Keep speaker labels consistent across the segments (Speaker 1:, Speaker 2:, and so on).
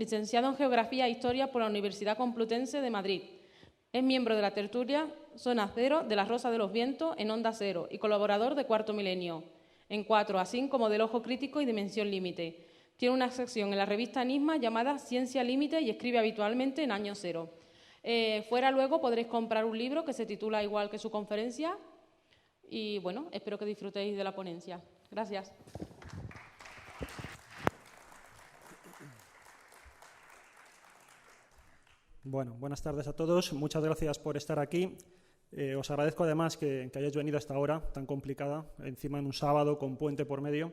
Speaker 1: licenciado en Geografía e Historia por la Universidad Complutense de Madrid. Es miembro de la tertulia Zona Cero de La Rosa de los Vientos en Onda Cero y colaborador de Cuarto Milenio, en 4, así como del Ojo Crítico y Dimensión Límite. Tiene una sección en la revista Enigma llamada Ciencia Límite y escribe habitualmente en Año Cero. Fuera luego podréis comprar un libro que se titula igual que su conferencia y, bueno, espero que disfrutéis de la ponencia. Gracias.
Speaker 2: Bueno, buenas tardes a todos. Muchas gracias por estar aquí. Os agradezco además que hayáis venido a esta hora tan complicada, encima en un sábado con puente por medio.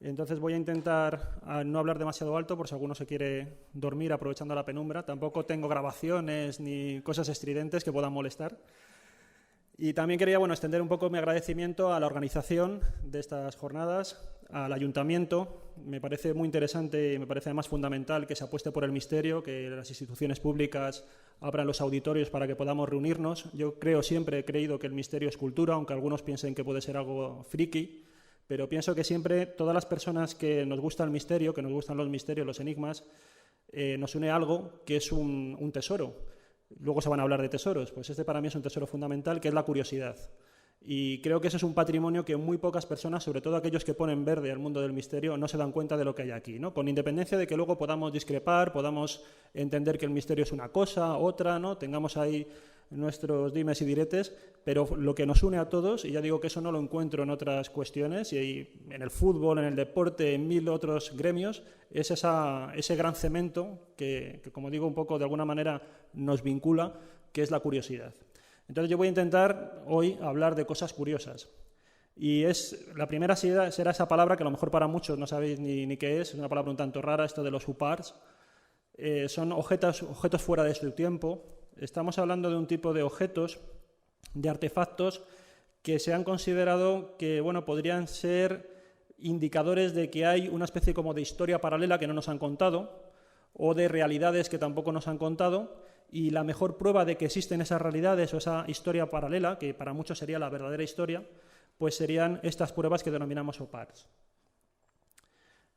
Speaker 2: Entonces voy a intentar no hablar demasiado alto por si alguno se quiere dormir aprovechando la penumbra. Tampoco tengo grabaciones ni cosas estridentes que puedan molestar. Y también quería extender un poco mi agradecimiento a la organización de estas jornadas, al ayuntamiento. Me parece muy interesante y me parece además fundamental que se apueste por el misterio, que las instituciones públicas abran los auditorios para que podamos reunirnos. Yo siempre he creído que el misterio es cultura, aunque algunos piensen que puede ser algo friki, pero pienso que siempre todas las personas que nos gusta el misterio, que nos gustan los misterios, los enigmas, nos une algo que es un tesoro. Luego se van a hablar de tesoros, pues este para mí es un tesoro fundamental, que es la curiosidad. Y creo que ese es un patrimonio que muy pocas personas, sobre todo aquellos que ponen verde al mundo del misterio, no se dan cuenta de lo que hay aquí, ¿no? Con independencia de que luego podamos discrepar, podamos entender que el misterio es una cosa, otra, ¿no? Tengamos ahí nuestros dimes y diretes, pero lo que nos une a todos, y ya digo que eso no lo encuentro en otras cuestiones, y en el fútbol, en el deporte, en 1000 otros gremios, es ese gran cemento que, como digo, un poco de alguna manera nos vincula, que es la curiosidad. Entonces yo voy a intentar hoy hablar de cosas curiosas. Y la primera será esa palabra que a lo mejor para muchos no sabéis ni qué es una palabra un tanto rara, esto de los UPARs. Son objetos fuera de su tiempo. Estamos hablando de un tipo de objetos, de artefactos, que se han considerado que podrían ser indicadores de que hay una especie como de historia paralela que no nos han contado, o de realidades que tampoco nos han contado, y la mejor prueba de que existen esas realidades o esa historia paralela, que para muchos sería la verdadera historia, pues serían estas pruebas que denominamos OPARs.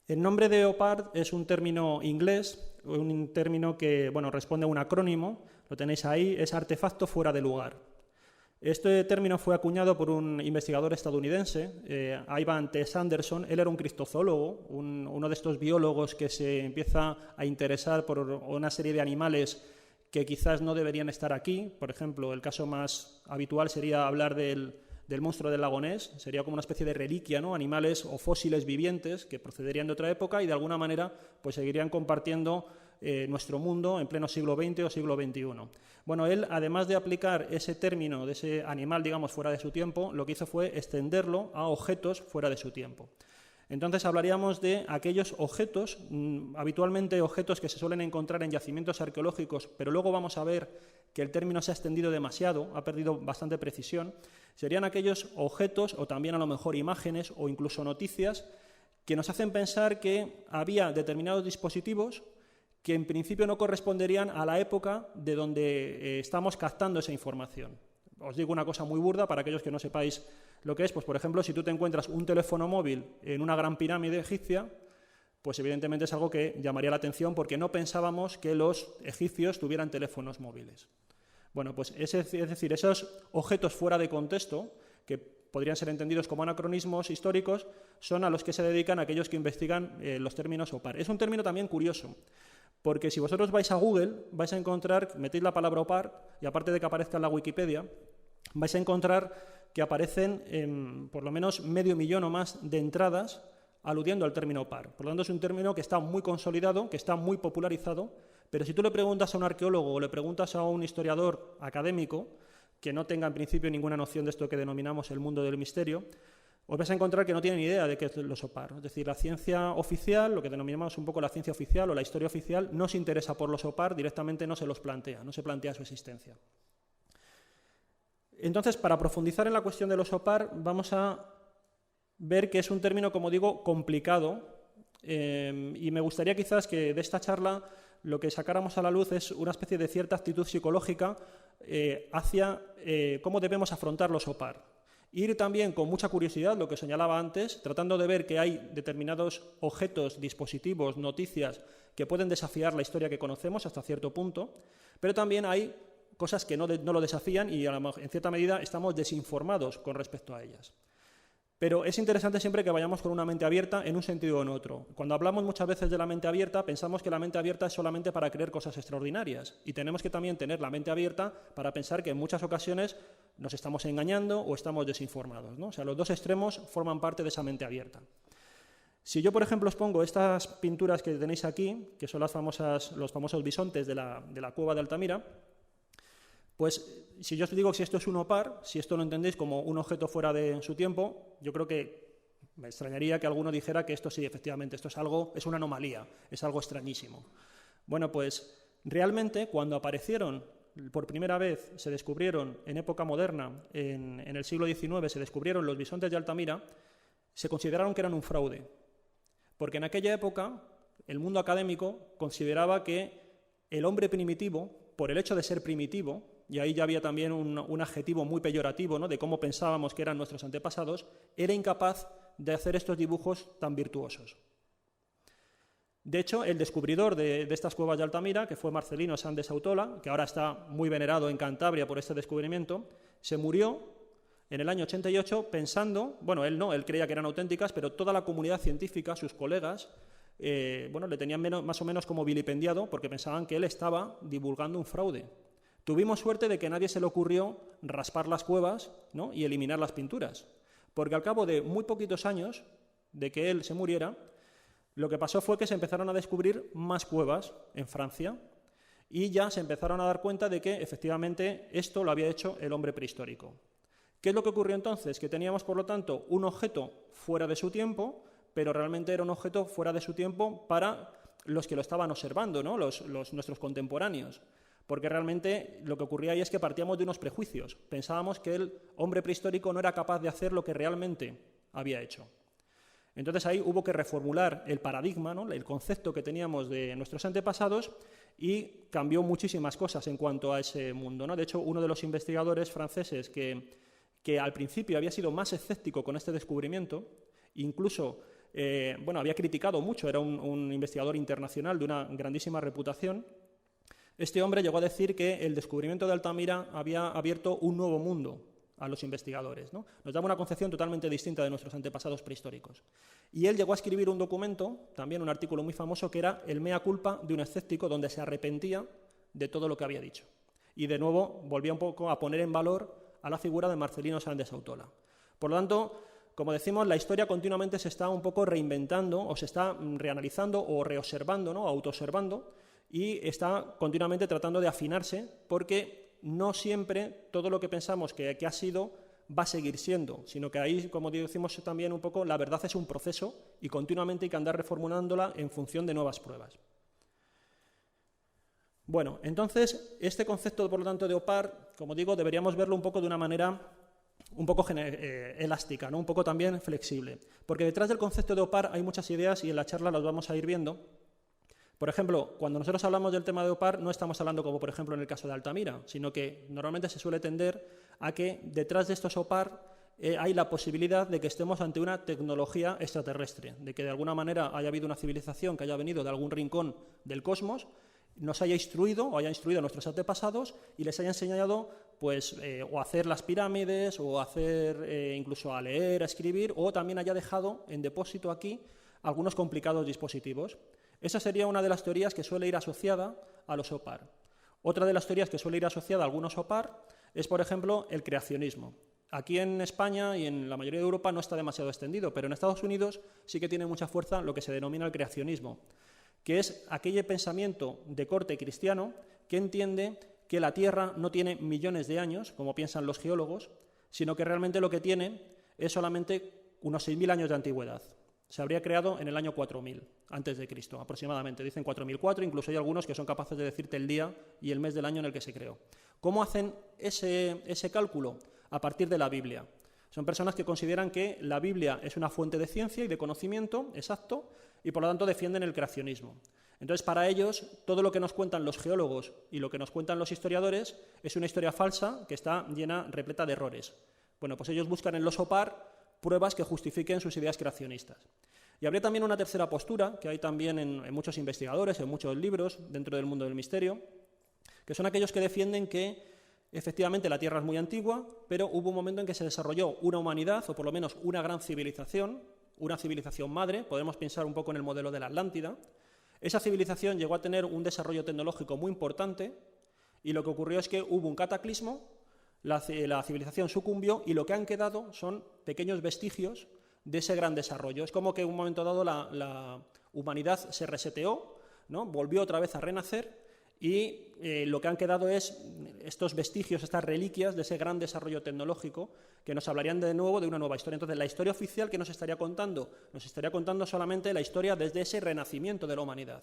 Speaker 2: El nombre de OPAR es un término inglés, un término que responde a un acrónimo, lo tenéis ahí, es artefacto fuera de lugar. Este término fue acuñado por un investigador estadounidense, Ivan T. Sanderson. Él era un criptozoólogo, uno de estos biólogos que se empieza a interesar por una serie de animales que quizás no deberían estar aquí. Por ejemplo, el caso más habitual sería hablar del monstruo del lago Ness. Sería como una especie de reliquia, ¿no? Animales o fósiles vivientes que procederían de otra época y de alguna manera pues seguirían compartiendo nuestro mundo en pleno siglo XX o siglo XXI. Bueno, él, además de aplicar ese término de ese animal, digamos, fuera de su tiempo, lo que hizo fue extenderlo a objetos fuera de su tiempo. Entonces hablaríamos de aquellos objetos, habitualmente objetos que se suelen encontrar en yacimientos arqueológicos, pero luego vamos a ver que el término se ha extendido demasiado, ha perdido bastante precisión. Serían aquellos objetos o también a lo mejor imágenes o incluso noticias que nos hacen pensar que había determinados dispositivos que en principio no corresponderían a la época de donde estamos captando esa información. Os digo una cosa muy burda para aquellos que no sepáis lo que es. Pues, por ejemplo, si tú te encuentras un teléfono móvil en una gran pirámide egipcia, pues evidentemente es algo que llamaría la atención porque no pensábamos que los egipcios tuvieran teléfonos móviles. Bueno, pues es decir, esos objetos fuera de contexto, que podrían ser entendidos como anacronismos históricos, son a los que se dedican aquellos que investigan los términos OPAR. Es un término también curioso, porque si vosotros vais a Google, vais a encontrar, metéis la palabra OPAR, y aparte de que aparezca en la Wikipedia, vais a encontrar que aparecen por lo menos 500.000 o más de entradas aludiendo al término OPAR. Por lo tanto, es un término que está muy consolidado, que está muy popularizado, pero si tú le preguntas a un arqueólogo o le preguntas a un historiador académico que no tenga en principio ninguna noción de esto que denominamos el mundo del misterio, os vais a encontrar que no tienen idea de qué es los OPAR. Es decir, la ciencia oficial, lo que denominamos un poco la ciencia oficial o la historia oficial, no se interesa por los OPAR, directamente no se los plantea, no se plantea su existencia. Entonces, para profundizar en la cuestión de los OPAR, vamos a ver que es un término, como digo, complicado, y me gustaría quizás que de esta charla lo que sacáramos a la luz es una especie de cierta actitud psicológica hacia cómo debemos afrontar los OPAR. Ir también con mucha curiosidad, lo que señalaba antes, tratando de ver que hay determinados objetos, dispositivos, noticias que pueden desafiar la historia que conocemos hasta cierto punto, pero también hay cosas que no lo desafían y en cierta medida estamos desinformados con respecto a ellas. Pero es interesante siempre que vayamos con una mente abierta en un sentido o en otro. Cuando hablamos muchas veces de la mente abierta, pensamos que la mente abierta es solamente para creer cosas extraordinarias. Y tenemos que también tener la mente abierta para pensar que en muchas ocasiones nos estamos engañando o estamos desinformados, ¿no? O sea, los dos extremos forman parte de esa mente abierta. Si yo, por ejemplo, os pongo estas pinturas que tenéis aquí, que son los famosos bisontes de la cueva de Altamira, pues si yo os digo que si esto es un opar, si esto lo entendéis como un objeto fuera de su tiempo, yo creo que me extrañaría que alguno dijera que esto sí, efectivamente, esto es una anomalía, es algo extrañísimo. Bueno, pues realmente cuando aparecieron por primera vez, se descubrieron en época moderna, en el siglo XIX, se descubrieron los bisontes de Altamira, se consideraron que eran un fraude, porque en aquella época el mundo académico consideraba que el hombre primitivo, por el hecho de ser primitivo, y ahí ya había también un adjetivo muy peyorativo, ¿no?, de cómo pensábamos que eran nuestros antepasados, era incapaz de hacer estos dibujos tan virtuosos. De hecho, el descubridor de estas cuevas de Altamira, que fue Marcelino Sáenz de Sautolo, que ahora está muy venerado en Cantabria por este descubrimiento, se murió en el año 88 pensando, bueno, él creía que eran auténticas, pero toda la comunidad científica, sus colegas, le tenían más o menos como vilipendiado porque pensaban que él estaba divulgando un fraude. Tuvimos suerte de que a nadie se le ocurrió raspar las cuevas, ¿no?, y eliminar las pinturas, porque al cabo de muy poquitos años de que él se muriera, lo que pasó fue que se empezaron a descubrir más cuevas en Francia y ya se empezaron a dar cuenta de que efectivamente esto lo había hecho el hombre prehistórico. ¿Qué es lo que ocurrió entonces? Que teníamos, por lo tanto, un objeto fuera de su tiempo, pero realmente era un objeto fuera de su tiempo para los que lo estaban observando, ¿no?, nuestros contemporáneos. Porque realmente lo que ocurría ahí es que partíamos de unos prejuicios. Pensábamos que el hombre prehistórico no era capaz de hacer lo que realmente había hecho. Entonces ahí hubo que reformular el paradigma, ¿no?, el concepto que teníamos de nuestros antepasados, y cambió muchísimas cosas en cuanto a ese mundo, ¿no? De hecho, uno de los investigadores franceses que al principio había sido más escéptico con este descubrimiento, incluso había criticado mucho, era un investigador internacional de una grandísima reputación. Este hombre llegó a decir que el descubrimiento de Altamira había abierto un nuevo mundo a los investigadores, ¿no? Nos daba una concepción totalmente distinta de nuestros antepasados prehistóricos. Y él llegó a escribir un documento, también un artículo muy famoso, que era el mea culpa de un escéptico, donde se arrepentía de todo lo que había dicho. Y de nuevo volvía un poco a poner en valor a la figura de Marcelino Sáenz de Sautolo. Por lo tanto, como decimos, la historia continuamente se está un poco reinventando, o se está reanalizando o reobservando, ¿no?, autoobservando, y está continuamente tratando de afinarse, porque no siempre todo lo que pensamos que ha sido va a seguir siendo, sino que ahí, como decimos también un poco, la verdad es un proceso y continuamente hay que andar reformulándola en función de nuevas pruebas. Bueno, entonces, este concepto, por lo tanto, de OPAR, como digo, deberíamos verlo un poco de una manera un poco elástica, ¿no?, un poco también flexible, porque detrás del concepto de OPAR hay muchas ideas y en la charla las vamos a ir viendo. Por ejemplo, cuando nosotros hablamos del tema de OPAR, no estamos hablando como, por ejemplo, en el caso de Altamira, sino que normalmente se suele tender a que detrás de estos OPAR hay la posibilidad de que estemos ante una tecnología extraterrestre, de que de alguna manera haya habido una civilización que haya venido de algún rincón del cosmos, nos haya instruido o haya instruido a nuestros antepasados y les haya enseñado pues, o a hacer las pirámides, o a hacer incluso a leer, a escribir, o también haya dejado en depósito aquí algunos complicados dispositivos. Esa sería una de las teorías que suele ir asociada a los OPAR. Otra de las teorías que suele ir asociada a algunos OPAR es, por ejemplo, el creacionismo. Aquí en España y en la mayoría de Europa no está demasiado extendido, pero en Estados Unidos sí que tiene mucha fuerza lo que se denomina el creacionismo, que es aquel pensamiento de corte cristiano que entiende que la Tierra no tiene millones de años, como piensan los geólogos, sino que realmente lo que tiene es solamente unos 6.000 años de antigüedad. Se habría creado en el año 4000 antes de Cristo, aproximadamente. Dicen 4004, incluso hay algunos que son capaces de decirte el día y el mes del año en el que se creó. ¿Cómo hacen ese cálculo? A partir de la Biblia. Son personas que consideran que la Biblia es una fuente de ciencia y de conocimiento exacto y por lo tanto defienden el creacionismo. Entonces, para ellos, todo lo que nos cuentan los geólogos y lo que nos cuentan los historiadores es una historia falsa que está repleta de errores. Bueno, pues ellos buscan en los OPAR pruebas que justifiquen sus ideas creacionistas. Y habría también una tercera postura, que hay también en muchos investigadores, en muchos libros dentro del mundo del misterio, que son aquellos que defienden que efectivamente la Tierra es muy antigua, pero hubo un momento en que se desarrolló una humanidad, o por lo menos una gran civilización, una civilización madre, podemos pensar un poco en el modelo de la Atlántida. Esa civilización llegó a tener un desarrollo tecnológico muy importante y lo que ocurrió es que hubo un cataclismo, la civilización sucumbió y lo que han quedado son pequeños vestigios de ese gran desarrollo. Es como que en un momento dado la humanidad se reseteó, ¿no? Volvió otra vez a renacer y lo que han quedado es estos vestigios, estas reliquias de ese gran desarrollo tecnológico que nos hablarían de nuevo de una nueva historia. Entonces, la historia oficial que nos estaría contando solamente la historia desde ese renacimiento de la humanidad.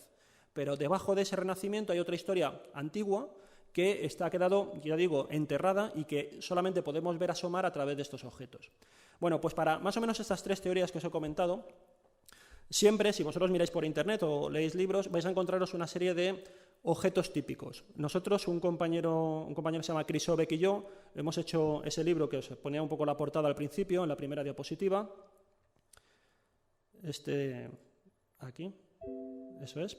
Speaker 2: Pero debajo de ese renacimiento hay otra historia antigua que ha quedado, ya digo, enterrada y que solamente podemos ver asomar a través de estos objetos. Bueno, pues para más o menos estas tres teorías que os he comentado, siempre, si vosotros miráis por internet o leéis libros, vais a encontraros una serie de objetos típicos. Nosotros, un compañero que se llama Chris Obeck y yo, hemos hecho ese libro que os ponía un poco la portada al principio, en la primera diapositiva. Aquí, eso es.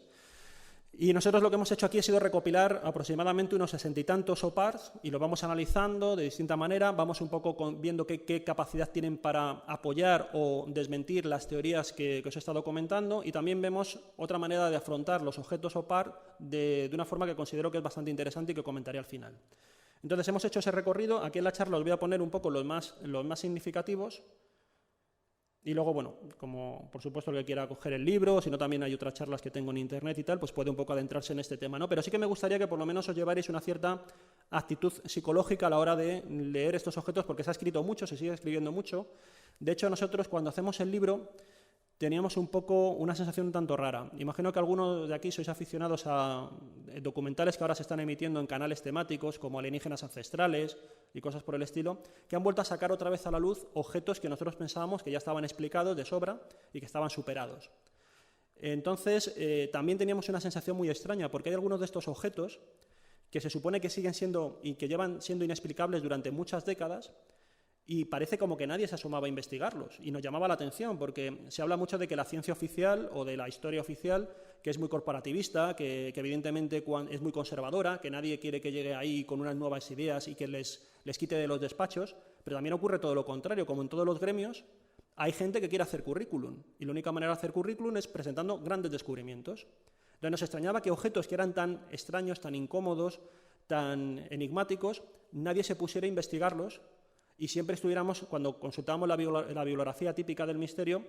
Speaker 2: Y nosotros lo que hemos hecho aquí ha sido recopilar aproximadamente unos 60 y tantos OPARs y lo vamos analizando de distinta manera, vamos un poco viendo qué capacidad tienen para apoyar o desmentir las teorías que os he estado comentando y también vemos otra manera de afrontar los objetos OPAR de una forma que considero que es bastante interesante y que comentaré al final. Entonces hemos hecho ese recorrido, aquí en la charla os voy a poner un poco los más significativos. Y luego, bueno, como por supuesto el que quiera coger el libro, si no también hay otras charlas que tengo en internet y tal, pues puede un poco adentrarse en este tema, ¿no? Pero sí que me gustaría que por lo menos os llevarais una cierta actitud psicológica a la hora de leer estos objetos, porque se ha escrito mucho, se sigue escribiendo mucho. De hecho, nosotros cuando hacemos el libro teníamos un poco una sensación un tanto rara. Imagino que algunos de aquí sois aficionados a documentales que ahora se están emitiendo en canales temáticos como Alienígenas Ancestrales y cosas por el estilo, que han vuelto a sacar otra vez a la luz objetos que nosotros pensábamos que ya estaban explicados de sobra y que estaban superados. Entonces, también teníamos una sensación muy extraña, porque hay algunos de estos objetos que se supone que siguen siendo y que llevan siendo inexplicables durante muchas décadas, y parece como que nadie se asomaba a investigarlos. Y nos llamaba la atención, porque se habla mucho de que la ciencia oficial o de la historia oficial, que es muy corporativista, que evidentemente es muy conservadora, que nadie quiere que llegue ahí con unas nuevas ideas y que les quite de los despachos, pero también ocurre todo lo contrario. Como en todos los gremios, hay gente que quiere hacer currículum, y la única manera de hacer currículum es presentando grandes descubrimientos. Entonces nos extrañaba que objetos que eran tan extraños, tan incómodos, tan enigmáticos, nadie se pusiera a investigarlos. Y siempre estuviéramos, cuando consultábamos la bibliografía típica del misterio,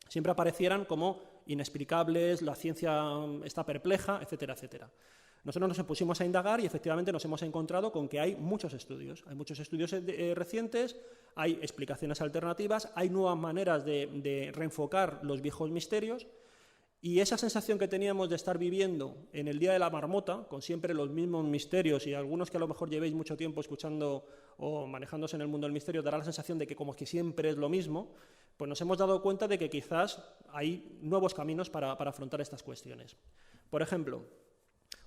Speaker 2: siempre aparecieran como inexplicables, la ciencia está perpleja, etcétera, etcétera. Nosotros nos pusimos a indagar y efectivamente nos hemos encontrado con que hay muchos estudios recientes, hay explicaciones alternativas, hay nuevas maneras de reenfocar los viejos misterios. Y esa sensación que teníamos de estar viviendo en el Día de la Marmota, con siempre los mismos misterios, y algunos que a lo mejor llevéis mucho tiempo escuchando o manejándose en el mundo del misterio, dará la sensación de que como que siempre es lo mismo, pues nos hemos dado cuenta de que quizás hay nuevos caminos para afrontar estas cuestiones. Por ejemplo,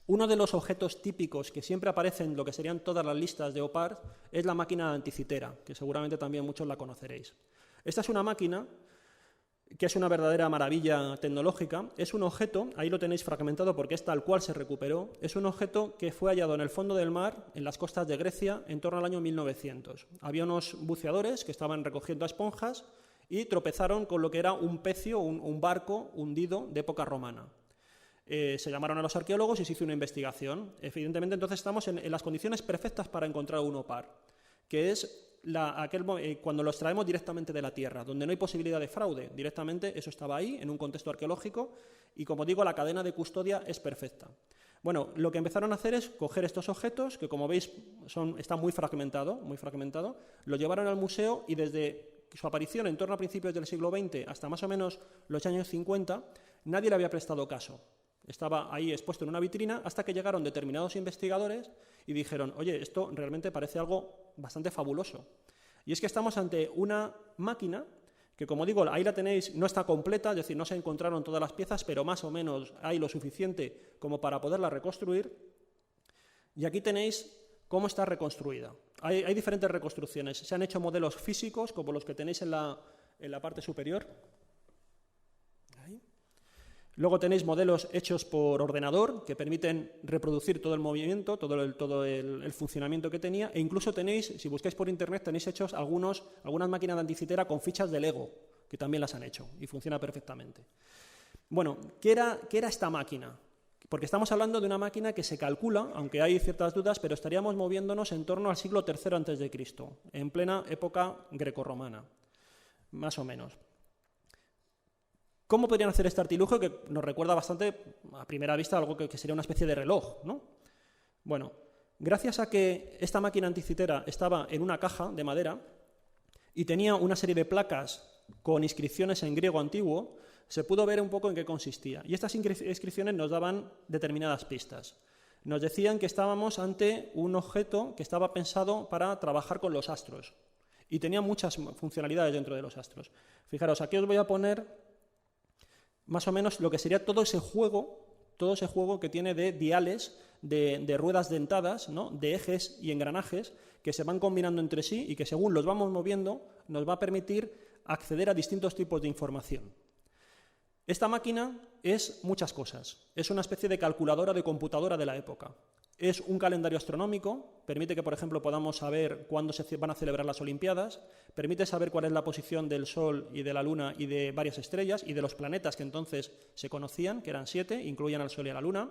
Speaker 2: uno de los objetos típicos que siempre aparecen en lo que serían todas las listas de OPAR es la máquina anticitera, que seguramente también muchos la conoceréis. Esta es una máquina que es una verdadera maravilla tecnológica. Es un objeto, ahí lo tenéis fragmentado porque es tal cual se recuperó, es un objeto que fue hallado en el fondo del mar, en las costas de Grecia, en torno al año 1900. Había unos buceadores que estaban recogiendo esponjas y tropezaron con lo que era un pecio, un barco hundido de época romana. Se llamaron a los arqueólogos y se hizo una investigación. Evidentemente, entonces estamos en las condiciones perfectas para encontrar un OPAR, que es cuando lo extraemos directamente de la tierra, donde no hay posibilidad de fraude. Directamente eso estaba ahí, en un contexto arqueológico, y como digo, la cadena de custodia es perfecta. Bueno, lo que empezaron a hacer es coger estos objetos, que como veis está muy fragmentado, lo llevaron al museo y desde su aparición en torno a principios del siglo XX hasta más o menos los años 50, nadie le había prestado caso. Estaba ahí expuesto en una vitrina hasta que llegaron determinados investigadores y dijeron, oye, esto realmente parece algo bastante fabuloso. Y es que estamos ante una máquina que, como digo, ahí la tenéis, no está completa, es decir, no se encontraron todas las piezas, pero más o menos hay lo suficiente como para poderla reconstruir. Y aquí tenéis cómo está reconstruida. Hay diferentes reconstrucciones. Se han hecho modelos físicos, como los que tenéis en la parte superior. Ahí. Luego tenéis modelos hechos por ordenador, que permiten reproducir todo el movimiento, todo el funcionamiento que tenía, e incluso tenéis, si buscáis por internet, tenéis hechos algunas máquinas de anticitera con fichas de Lego, que también las han hecho, y funciona perfectamente. Bueno, ¿qué era esta máquina? Porque estamos hablando de una máquina que se calcula, aunque hay ciertas dudas, pero estaríamos moviéndonos en torno al siglo III a.C., en plena época grecorromana, más o menos. ¿Cómo podrían hacer este artilugio que nos recuerda bastante, a primera vista, algo que sería una especie de reloj, ¿no? Bueno, gracias a que esta máquina anticitera estaba en una caja de madera y tenía una serie de placas con inscripciones en griego antiguo, se pudo ver un poco en qué consistía. Y estas inscripciones nos daban determinadas pistas. Nos decían que estábamos ante un objeto que estaba pensado para trabajar con los astros y tenía muchas funcionalidades dentro de los astros. Fijaros, aquí os voy a poner más o menos lo que sería todo ese juego que tiene de diales, de ruedas dentadas, ¿no? De ejes y engranajes que se van combinando entre sí y que según los vamos moviendo nos va a permitir acceder a distintos tipos de información. Esta máquina es muchas cosas. Es una especie de calculadora de computadora de la época. Es un calendario astronómico, permite que, por ejemplo, podamos saber cuándo se van a celebrar las Olimpiadas, permite saber cuál es la posición del Sol y de la Luna y de varias estrellas y de los planetas que entonces se conocían, que eran 7, incluían al Sol y a la Luna.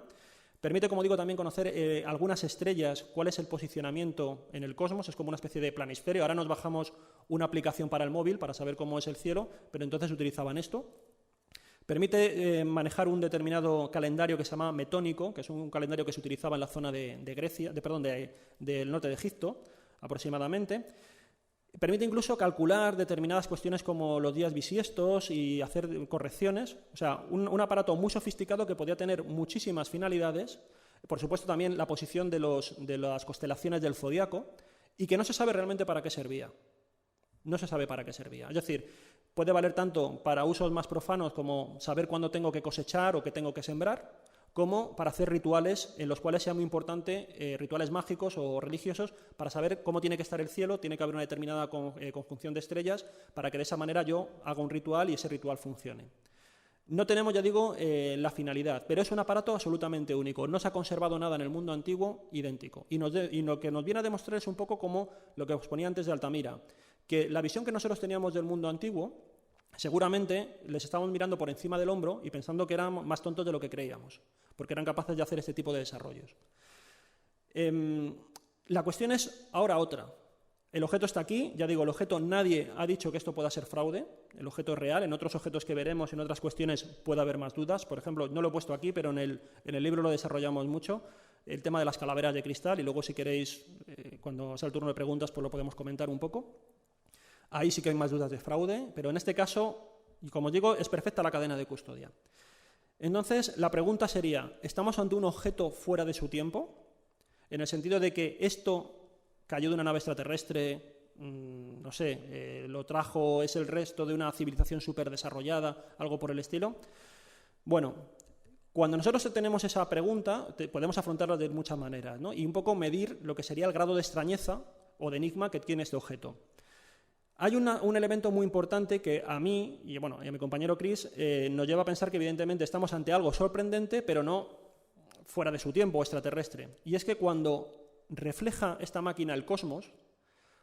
Speaker 2: Permite, como digo, también conocer algunas estrellas, cuál es el posicionamiento en el cosmos, es como una especie de planisferio. Ahora nos bajamos una aplicación para el móvil para saber cómo es el cielo, pero entonces utilizaban esto. Permite manejar un determinado calendario que se llama metónico, que es un calendario que se utilizaba en la zona del norte de Egipto, aproximadamente. Permite incluso calcular determinadas cuestiones como los días bisiestos y hacer correcciones. O sea, un aparato muy sofisticado que podía tener muchísimas finalidades. Por supuesto, también la posición de las constelaciones del zodiaco y que no se sabe realmente para qué servía. No se sabe para qué servía. Es decir, puede valer tanto para usos más profanos como saber cuándo tengo que cosechar o qué tengo que sembrar, como para hacer rituales en los cuales sea muy importante, rituales mágicos o religiosos, para saber cómo tiene que estar el cielo, tiene que haber una determinada conjunción de estrellas, para que de esa manera yo haga un ritual y ese ritual funcione. No tenemos, ya digo, la finalidad, pero es un aparato absolutamente único. No se ha conservado nada en el mundo antiguo idéntico. Y lo que nos viene a demostrar es un poco como lo que os ponía antes de Altamira, que la visión que nosotros teníamos del mundo antiguo, seguramente les estábamos mirando por encima del hombro y pensando que eran más tontos de lo que creíamos, porque eran capaces de hacer este tipo de desarrollos. La cuestión es ahora otra. El objeto está aquí, ya digo, el objeto nadie ha dicho que esto pueda ser fraude, el objeto es real, en otros objetos que veremos, en otras cuestiones puede haber más dudas, por ejemplo, no lo he puesto aquí, pero en el libro lo desarrollamos mucho, el tema de las calaveras de cristal, y luego si queréis, cuando sea el turno de preguntas, pues lo podemos comentar un poco. Ahí sí que hay más dudas de fraude, pero en este caso, y como os digo, es perfecta la cadena de custodia. Entonces, la pregunta sería, ¿estamos ante un objeto fuera de su tiempo? En el sentido de que esto cayó de una nave extraterrestre, no sé, lo trajo, es el resto de una civilización súper desarrollada, algo por el estilo. Bueno, cuando nosotros tenemos esa pregunta, podemos afrontarla de muchas maneras, ¿no? Y un poco medir lo que sería el grado de extrañeza o de enigma que tiene este objeto. Hay un elemento muy importante que a mí y a mi compañero Chris nos lleva a pensar que evidentemente estamos ante algo sorprendente, pero no fuera de su tiempo, extraterrestre. Y es que cuando refleja esta máquina el cosmos,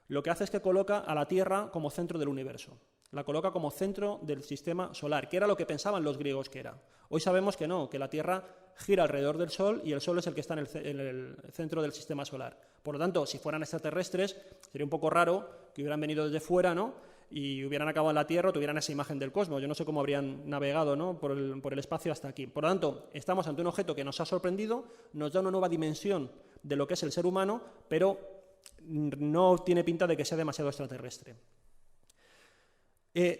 Speaker 2: lo que hace es que coloca a la Tierra como centro del universo. La coloca como centro del sistema solar, que era lo que pensaban los griegos que era. Hoy sabemos que no, que la Tierra gira alrededor del Sol y el Sol es el que está en el centro del sistema solar. Por lo tanto, si fueran extraterrestres, sería un poco raro que hubieran venido desde fuera, ¿no?, y hubieran acabado en la Tierra o tuvieran esa imagen del cosmos. Yo no sé cómo habrían navegado, ¿no?, por el espacio hasta aquí. Por lo tanto, estamos ante un objeto que nos ha sorprendido, nos da una nueva dimensión de lo que es el ser humano, pero no tiene pinta de que sea demasiado extraterrestre.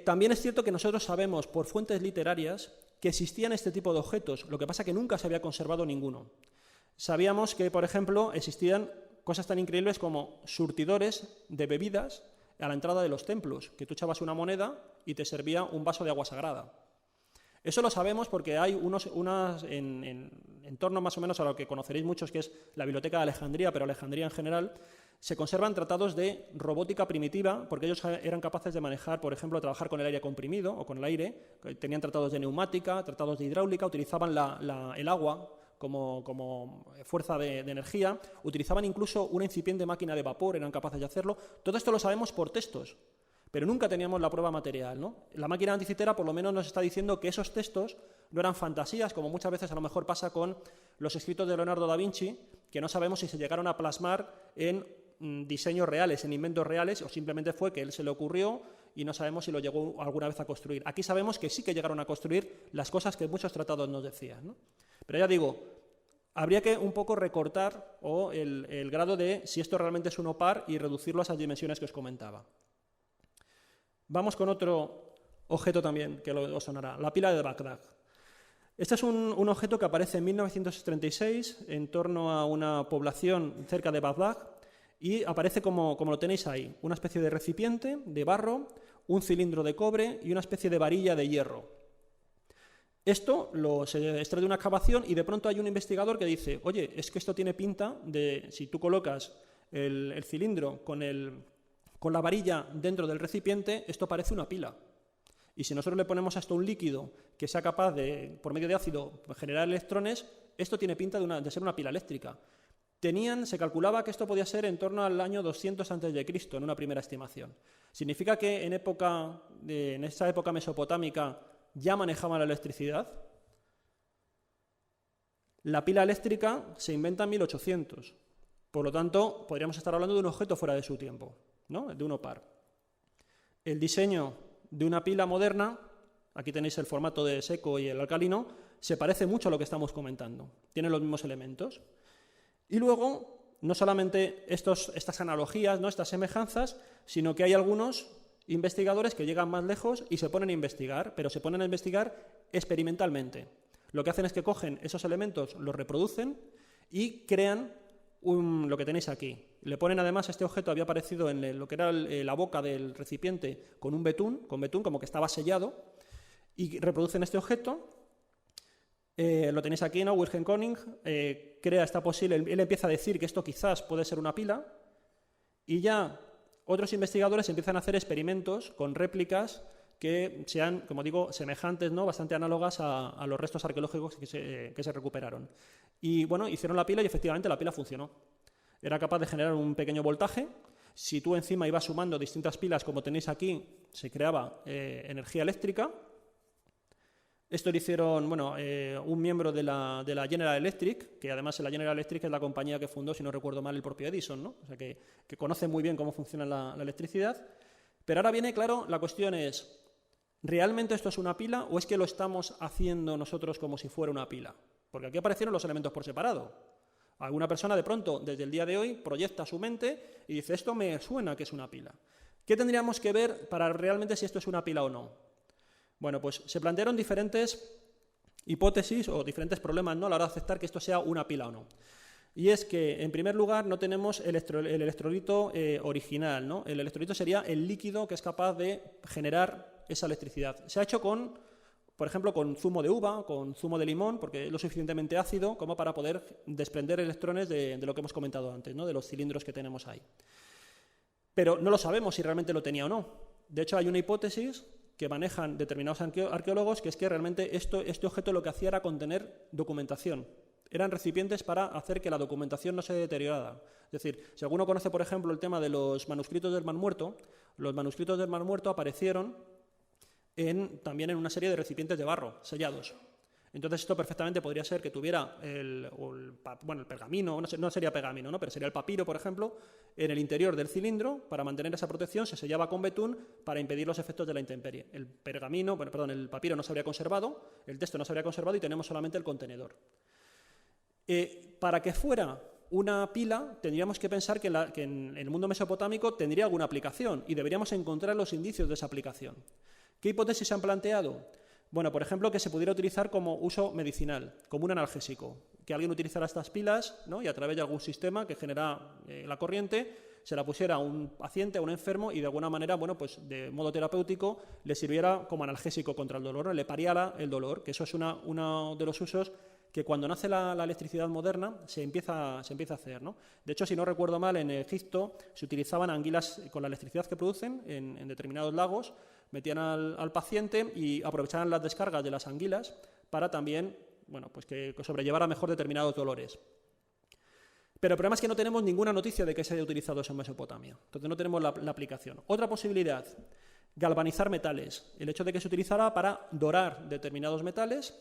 Speaker 2: También es cierto que nosotros sabemos por fuentes literarias que existían este tipo de objetos, lo que pasa que nunca se había conservado ninguno. Sabíamos que, por ejemplo, existían cosas tan increíbles como surtidores de bebidas a la entrada de los templos, que tú echabas una moneda y te servía un vaso de agua sagrada. Eso lo sabemos porque hay en torno más o menos a lo que conoceréis muchos, que es la Biblioteca de Alejandría, pero Alejandría en general, se conservan tratados de robótica primitiva, porque ellos eran capaces de manejar, por ejemplo, trabajar con el aire comprimido o con el aire, tenían tratados de neumática, tratados de hidráulica, utilizaban el agua como fuerza de energía, utilizaban incluso una incipiente máquina de vapor, eran capaces de hacerlo. Todo esto lo sabemos por textos, pero nunca teníamos la prueba material, ¿no? La máquina anticitera por lo menos nos está diciendo que esos textos no eran fantasías, como muchas veces a lo mejor pasa con los escritos de Leonardo da Vinci, que no sabemos si se llegaron a plasmar en diseños reales, en inventos reales, o simplemente fue que él se le ocurrió y no sabemos si lo llegó alguna vez a construir. Aquí sabemos que sí que llegaron a construir las cosas que muchos tratados nos decían, ¿no? Pero ya digo, habría que un poco recortar el grado de si esto realmente es un OPAR y reducirlo a esas dimensiones que os comentaba. Vamos con otro objeto también que os sonará, la pila de Bagdad. Este es un objeto que aparece en 1936 en torno a una población cerca de Bagdad y aparece como lo tenéis ahí, una especie de recipiente de barro, un cilindro de cobre y una especie de varilla de hierro. Esto se extrae de una excavación y de pronto hay un investigador que dice, oye, es que esto tiene pinta de, si tú colocas el cilindro con la varilla dentro del recipiente, esto parece una pila. Y si nosotros le ponemos a esto un líquido que sea capaz de, por medio de ácido, generar electrones, esto tiene pinta de ser una pila eléctrica. Se calculaba que esto podía ser en torno al año 200 a.C., en una primera estimación. Significa que en esa época mesopotámica ya manejaban la electricidad. La pila eléctrica se inventa en 1800. Por lo tanto, podríamos estar hablando de un objeto fuera de su tiempo, ¿no? De un OPAR. El diseño de una pila moderna, aquí tenéis el formato de seco y el alcalino, se parece mucho a lo que estamos comentando. Tiene los mismos elementos. Y luego, no solamente estas analogías, ¿no? Estas semejanzas, sino que hay algunos investigadores que llegan más lejos y se ponen a investigar, pero se ponen a investigar experimentalmente. Lo que hacen es que cogen esos elementos, los reproducen y crean lo que tenéis aquí. Le ponen además, este objeto había aparecido en lo que era la boca del recipiente con betún, como que estaba sellado, y reproducen este objeto. Lo tenéis aquí, ¿no? Wilhelm König crea esta posible, él empieza a decir que esto quizás puede ser una pila, y ya otros investigadores empiezan a hacer experimentos con réplicas que sean, como digo, semejantes, ¿no? Bastante análogas a los restos arqueológicos que se recuperaron. Y bueno, hicieron la pila y efectivamente la pila funcionó. Era capaz de generar un pequeño voltaje. Si tú encima ibas sumando distintas pilas, como tenéis aquí, se creaba energía eléctrica. Esto lo hicieron un miembro de la General Electric, que además la General Electric es la compañía que fundó, si no recuerdo mal, el propio Edison, ¿no? O sea, que conoce muy bien cómo funciona la electricidad. Pero ahora viene, claro, la cuestión es, ¿realmente esto es una pila o es que lo estamos haciendo nosotros como si fuera una pila? Porque aquí aparecieron los elementos por separado. Alguna persona de pronto, desde el día de hoy, proyecta su mente y dice, esto me suena que es una pila. ¿Qué tendríamos que ver para realmente si esto es una pila o no? Bueno, pues se plantearon diferentes hipótesis o diferentes problemas, ¿no? A la hora de aceptar que esto sea una pila o no. Y es que, en primer lugar, no tenemos el electrolito original, ¿no? El electrolito sería el líquido que es capaz de generar esa electricidad. Se ha hecho por ejemplo, con zumo de uva, con zumo de limón, porque es lo suficientemente ácido como para poder desprender electrones de lo que hemos comentado antes, ¿no? De los cilindros que tenemos ahí. Pero no lo sabemos si realmente lo tenía o no. De hecho, hay una hipótesis que manejan determinados arqueólogos, que es que realmente este objeto lo que hacía era contener documentación. Eran recipientes para hacer que la documentación no se deteriorara. Es decir, si alguno conoce, por ejemplo, el tema de los manuscritos del Mar Muerto, los manuscritos del Mar Muerto aparecieron también en una serie de recipientes de barro, sellados. Entonces esto perfectamente podría ser que tuviera el pergamino, no sería pergamino, ¿no? Pero sería el papiro, por ejemplo, en el interior del cilindro. Para mantener esa protección se sellaba con betún para impedir los efectos de la intemperie. El papiro no se habría conservado, el texto no se habría conservado y tenemos solamente el contenedor. Para que fuera una pila, tendríamos que pensar que en el mundo mesopotámico tendría alguna aplicación y deberíamos encontrar los indicios de esa aplicación. ¿Qué hipótesis se han planteado? Bueno, por ejemplo, que se pudiera utilizar como uso medicinal, como un analgésico. Que alguien utilizara estas pilas, ¿no? Y a través de algún sistema que genera la corriente, se la pusiera a un paciente, a un enfermo, y de alguna manera, bueno, pues de modo terapéutico, le sirviera como analgésico contra el dolor, ¿no? Le paliara el dolor, que eso es uno de los usos que cuando nace la electricidad moderna se empieza a hacer, ¿no? De hecho, si no recuerdo mal, en Egipto se utilizaban anguilas con la electricidad que producen en determinados lagos, metían al paciente y aprovechaban las descargas de las anguilas para también, bueno, pues que sobrellevara mejor determinados dolores. Pero el problema es que no tenemos ninguna noticia de que se haya utilizado eso en Mesopotamia. Entonces no tenemos la aplicación. Otra posibilidad, galvanizar metales. El hecho de que se utilizara para dorar determinados metales,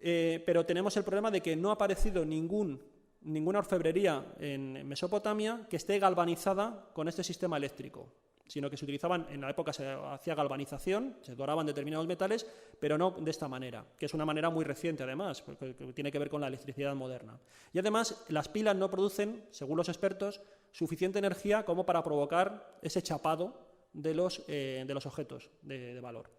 Speaker 2: pero tenemos el problema de que no ha aparecido ninguna orfebrería en Mesopotamia que esté galvanizada con este sistema eléctrico, sino que se utilizaban, en la época se hacía galvanización, se doraban determinados metales, pero no de esta manera, que es una manera muy reciente además, porque tiene que ver con la electricidad moderna. Y además las pilas no producen, según los expertos, suficiente energía como para provocar ese chapado de los objetos de valor.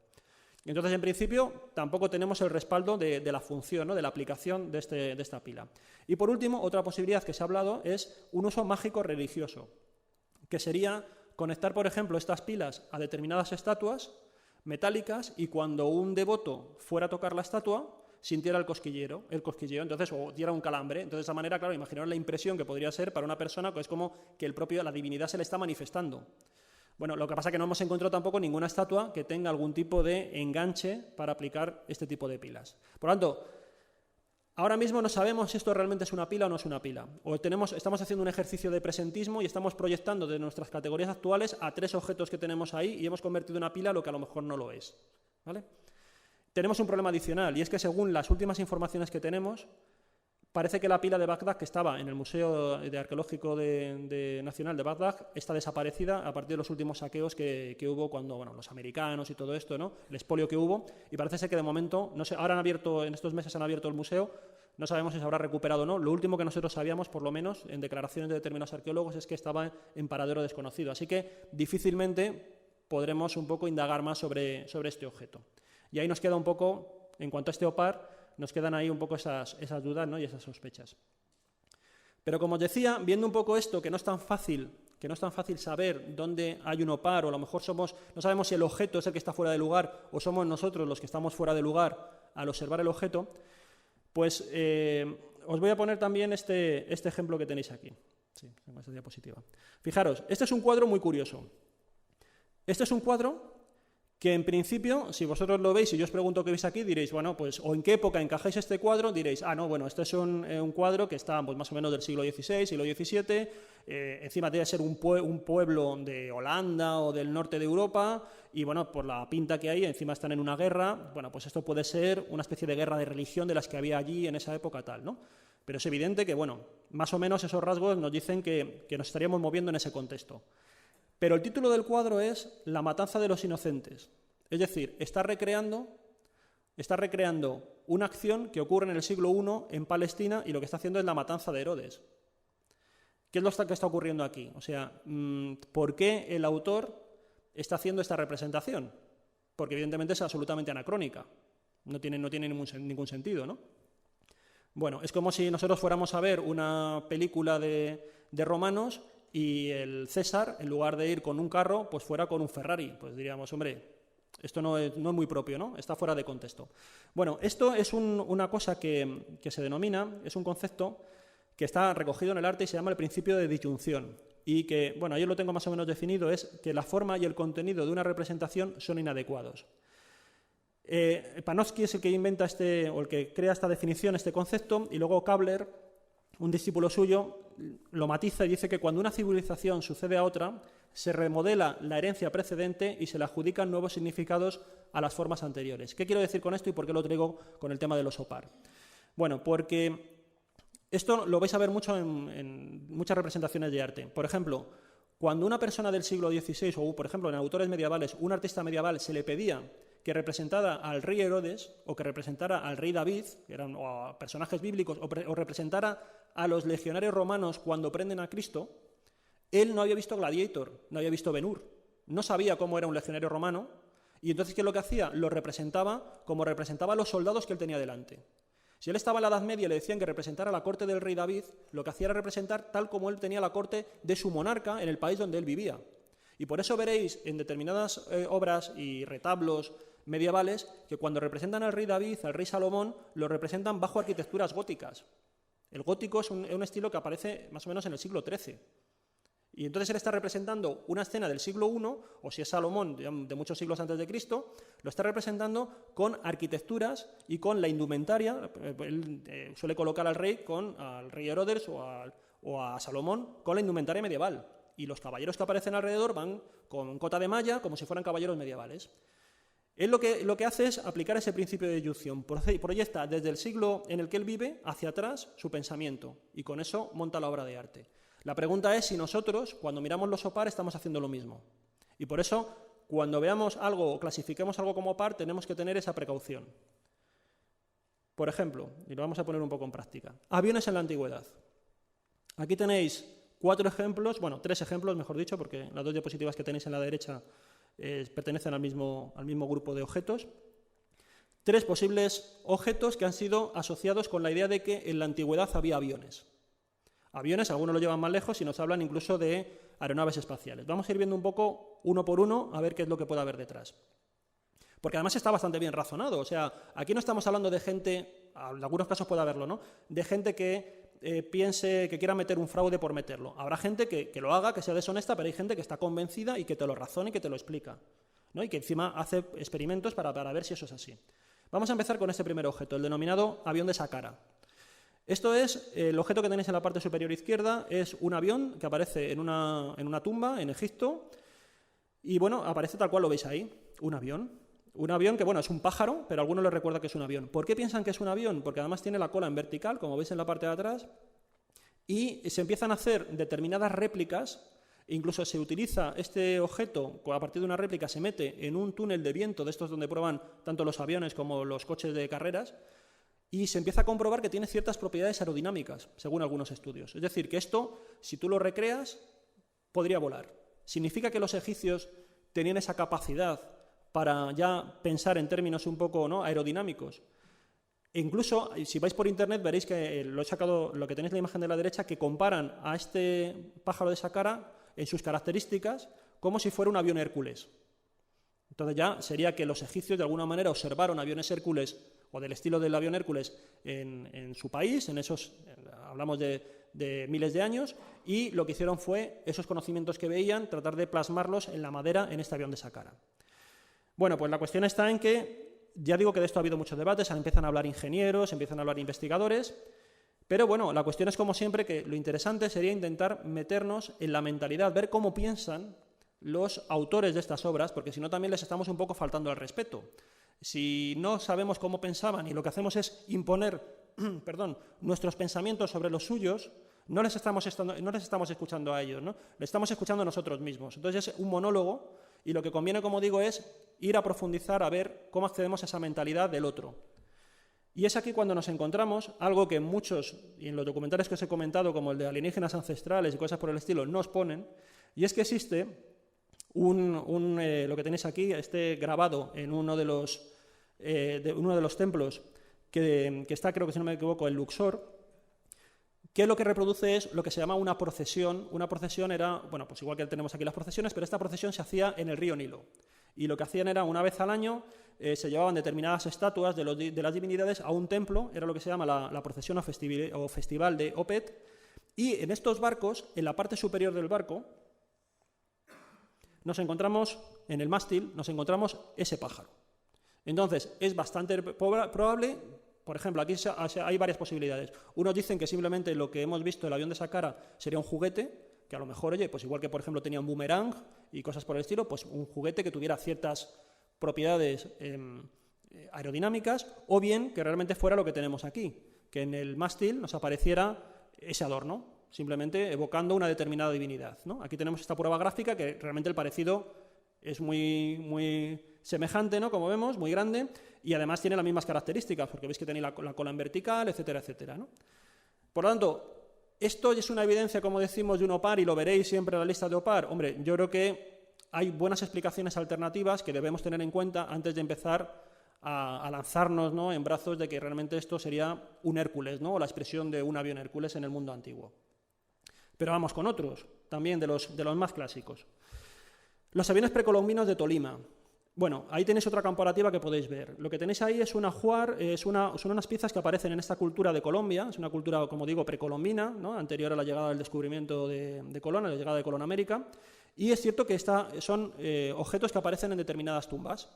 Speaker 2: Entonces, en principio, tampoco tenemos el respaldo de la función, ¿no?, de la aplicación de esta pila. Y por último, otra posibilidad que se ha hablado es un uso mágico religioso, que sería conectar, por ejemplo, estas pilas a determinadas estatuas metálicas y cuando un devoto fuera a tocar la estatua sintiera el cosquilleo, entonces, o diera un calambre. Entonces, de esa manera, claro, imaginaos la impresión que podría ser para una persona que es como que la divinidad se le está manifestando. Bueno, lo que pasa es que no hemos encontrado tampoco ninguna estatua que tenga algún tipo de enganche para aplicar este tipo de pilas. Por lo tanto, ahora mismo no sabemos si esto realmente es una pila o no es una pila. O estamos haciendo un ejercicio de presentismo y estamos proyectando de nuestras categorías actuales a 3 objetos que tenemos ahí y hemos convertido una pila lo que a lo mejor no lo es, ¿vale? Tenemos un problema adicional y es que según las últimas informaciones que tenemos, parece que la pila de Bagdad, que estaba en el Museo Arqueológico Nacional de Bagdad, está desaparecida a partir de los últimos saqueos que hubo cuando, bueno, los americanos y todo esto, ¿no?, el expolio que hubo, y parece ser que de momento, no sé, ahora en estos meses han abierto el museo, no sabemos si se habrá recuperado o no. Lo último que nosotros sabíamos, por lo menos, en declaraciones de determinados arqueólogos, es que estaba en paradero desconocido. Así que difícilmente podremos un poco indagar más sobre este objeto. Y ahí nos queda un poco, en cuanto a este OPAR, nos quedan ahí un poco esas dudas, ¿no?, y esas sospechas. Pero como os decía, viendo un poco esto, que no es tan fácil saber dónde hay un OPAR, o a lo mejor no sabemos si el objeto es el que está fuera de lugar o somos nosotros los que estamos fuera de lugar al observar el objeto, pues os voy a poner también este ejemplo que tenéis aquí. Sí, tengo esta diapositiva. Fijaros, este es un cuadro muy curioso. Este es un cuadro que en principio, si vosotros lo veis y yo os pregunto qué veis aquí, diréis, bueno, pues, o en qué época encajáis este cuadro, diréis, no, bueno, este es un cuadro que está, pues, más o menos del siglo XVI, siglo XVII, encima debe ser un pueblo de Holanda o del norte de Europa, y bueno, por la pinta que hay, encima están en una guerra, bueno, pues esto puede ser una especie de guerra de religión de las que había allí en esa época tal, ¿no? Pero es evidente que, bueno, más o menos esos rasgos nos dicen que nos estaríamos moviendo en ese contexto. Pero el título del cuadro es La matanza de los inocentes. Es decir, está recreando una acción que ocurre en el siglo I en Palestina y lo que está haciendo es la matanza de Herodes. ¿Qué es lo que está ocurriendo aquí? O sea, ¿por qué el autor está haciendo esta representación? Porque evidentemente es absolutamente anacrónica. No tiene ningún sentido, ¿no? Bueno, es como si nosotros fuéramos a ver una película de romanos y el César, en lugar de ir con un carro, pues fuera con un Ferrari. Pues diríamos, hombre, esto no es muy propio, ¿no? Está fuera de contexto. Bueno, esto es una cosa que se denomina, es un concepto que está recogido en el arte y se llama el principio de disyunción. Y que, bueno, yo lo tengo más o menos definido, es que la forma y el contenido de una representación son inadecuados. Panofsky es el que inventa o el que crea esta definición, este concepto, y luego Kabler, un discípulo suyo, lo matiza y dice que cuando una civilización sucede a otra, se remodela la herencia precedente y se le adjudican nuevos significados a las formas anteriores. ¿Qué quiero decir con esto y por qué lo traigo con el tema de los OPAR? Bueno, porque esto lo vais a ver mucho en muchas representaciones de arte. Por ejemplo, cuando una persona del siglo XVI, o por ejemplo en autores medievales, un artista medieval se le pedía que representara al rey Herodes o que representara al rey David, o a personajes bíblicos, o representara a los legionarios romanos cuando prenden a Cristo, él no había visto Gladiator, no había visto Ben-Hur, no sabía cómo era un legionario romano, y entonces, ¿qué es lo que hacía? Lo representaba como representaba a los soldados que él tenía delante. Si él estaba en la Edad Media y le decían que representara la corte del rey David, lo que hacía era representar tal como él tenía la corte de su monarca en el país donde él vivía. Y por eso veréis en determinadas obras y retablos medievales que cuando representan al rey David, al rey Salomón, lo representan bajo arquitecturas góticas. El gótico es un estilo que aparece más o menos en el siglo XIII. Y entonces él está representando una escena del siglo I, o si es Salomón, de muchos siglos antes de Cristo, lo está representando con arquitecturas y con la indumentaria. Él suele colocar al rey Herodes o a Salomón con la indumentaria medieval. Y los caballeros que aparecen alrededor van con cota de malla, como si fueran caballeros medievales. Él lo que hace es aplicar ese principio de deyucción. Proyecta desde el siglo en el que él vive hacia atrás su pensamiento, y con eso monta la obra de arte. La pregunta es si nosotros, cuando miramos los OPAR, estamos haciendo lo mismo. Y por eso, cuando veamos algo o clasifiquemos algo como OPAR, tenemos que tener esa precaución. Por ejemplo, y lo vamos a poner un poco en práctica, aviones en la antigüedad. Aquí tenéis 4 ejemplos, bueno, 3 ejemplos, mejor dicho, porque las 2 diapositivas que tenéis en la derecha pertenecen al mismo grupo de objetos. 3 posibles objetos que han sido asociados con la idea de que en la antigüedad había aviones. Aviones, algunos lo llevan más lejos y nos hablan incluso de aeronaves espaciales. Vamos a ir viendo un poco, uno por uno, a ver qué es lo que puede haber detrás. Porque además está bastante bien razonado. O sea, aquí no estamos hablando de gente, en algunos casos puede haberlo, ¿no? De gente que piense, que quiera meter un fraude por meterlo. Habrá gente que lo haga, que sea deshonesta, pero hay gente que está convencida y que te lo razona y que te lo explica, ¿no? Y que encima hace experimentos para ver si eso es así. Vamos a empezar con este primer objeto, el denominado avión de Saqqara. Esto es, el objeto que tenéis en la parte superior izquierda, es un avión que aparece en una tumba en Egipto y, bueno, aparece tal cual lo veis ahí, un avión. Un avión que, bueno, es un pájaro, pero a algunos les recuerda que es un avión. ¿Por qué piensan que es un avión? Porque además tiene la cola en vertical, como veis en la parte de atrás, y se empiezan a hacer determinadas réplicas. Incluso se utiliza este objeto, a partir de una réplica se mete en un túnel de viento, de estos donde prueban tanto los aviones como los coches de carreras, y se empieza a comprobar que tiene ciertas propiedades aerodinámicas, según algunos estudios. Es decir, que esto, si tú lo recreas, podría volar. Significa que los egipcios tenían esa capacidad para ya pensar en términos un poco, ¿no?, aerodinámicos. E incluso, si vais por internet, veréis que lo he sacado, lo que tenéis en la imagen de la derecha, que comparan a este pájaro de Saqqara en sus características como si fuera un avión Hércules. Entonces ya sería que los egipcios de alguna manera observaron aviones Hércules o del estilo del avión Hércules en su país, hablamos de miles de años, y lo que hicieron fue, esos conocimientos que veían, tratar de plasmarlos en la madera en este avión de Saqqara. Bueno, pues la cuestión está en que, ya digo que de esto ha habido muchos debates, empiezan a hablar ingenieros, empiezan a hablar investigadores, pero bueno, la cuestión es como siempre que lo interesante sería intentar meternos en la mentalidad, ver cómo piensan los autores de estas obras, porque si no también les estamos un poco faltando al respeto. Si no sabemos cómo pensaban y lo que hacemos es imponer nuestros pensamientos sobre los suyos, no les estamos escuchando a ellos, ¿no? Les estamos escuchando a nosotros mismos. Entonces es un monólogo y lo que conviene, como digo, es ir a profundizar a ver cómo accedemos a esa mentalidad del otro. Y es aquí cuando nos encontramos algo que muchos, y en los documentales que os he comentado, como el de alienígenas ancestrales y cosas por el estilo, nos ponen, y es que existe lo que tenéis aquí, grabado en uno de los templos que está, creo que si no me equivoco, en Luxor, que lo que reproduce es lo que se llama una procesión. Una procesión era, bueno, pues igual que tenemos aquí las procesiones, pero esta procesión se hacía en el río Nilo. Y lo que hacían era, una vez al año, se llevaban determinadas estatuas de las divinidades a un templo, era lo que se llama la procesión o festival de Opet, y en estos barcos, en la parte superior del barco, nos encontramos, en el mástil, nos encontramos ese pájaro. Entonces, es bastante probable, por ejemplo, aquí hay varias posibilidades. Unos dicen que simplemente lo que hemos visto, el avión de Saqqara, sería un juguete, que a lo mejor, oye, pues igual que por ejemplo tenía un boomerang y cosas por el estilo, pues un juguete que tuviera ciertas propiedades aerodinámicas, o bien que realmente fuera lo que tenemos aquí, que en el mástil nos apareciera ese adorno, simplemente evocando una determinada divinidad, ¿no? Aquí tenemos esta prueba gráfica que realmente el parecido es muy semejante, ¿no?, como vemos, muy grande, y además tiene las mismas características, porque veis que tiene la cola en vertical, etcétera, etcétera, ¿no? Por lo tanto, esto es una evidencia, como decimos, de un OPAR, y lo veréis siempre en la lista de OPAR. Hombre, yo creo que hay buenas explicaciones alternativas que debemos tener en cuenta antes de empezar a lanzarnos, ¿no?, en brazos de que realmente esto sería un Hércules, ¿no?, o la expresión de un avión Hércules en el mundo antiguo. Pero vamos con otros, también de los más clásicos. Los aviones precolombinos de Tolima. Bueno, ahí tenéis otra comparativa que podéis ver. Lo que tenéis ahí es un ajuar, son unas piezas que aparecen en esta cultura de Colombia, es una cultura, como digo, precolombina, ¿no?, anterior a la llegada del descubrimiento de Colón, a la llegada de Colón a América, y es cierto que son objetos que aparecen en determinadas tumbas.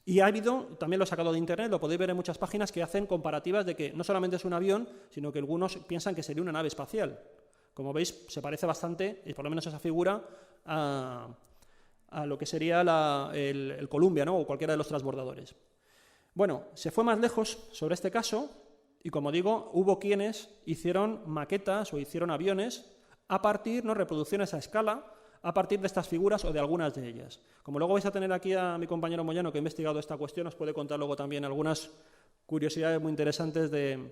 Speaker 2: Y ha habido, también lo he sacado de internet, lo podéis ver en muchas páginas que hacen comparativas de que no solamente es un avión, sino que algunos piensan que sería una nave espacial. Como veis, se parece bastante, y por lo menos esa figura, a lo que sería el Columbia, ¿no?, o cualquiera de los transbordadores. Bueno, se fue más lejos sobre este caso y, como digo, hubo quienes hicieron maquetas o hicieron aviones a partir, ¿no?, reproducciones a escala, a partir de estas figuras o de algunas de ellas. Como luego vais a tener aquí a mi compañero Moyano, que ha investigado esta cuestión, os puede contar luego también algunas curiosidades muy interesantes de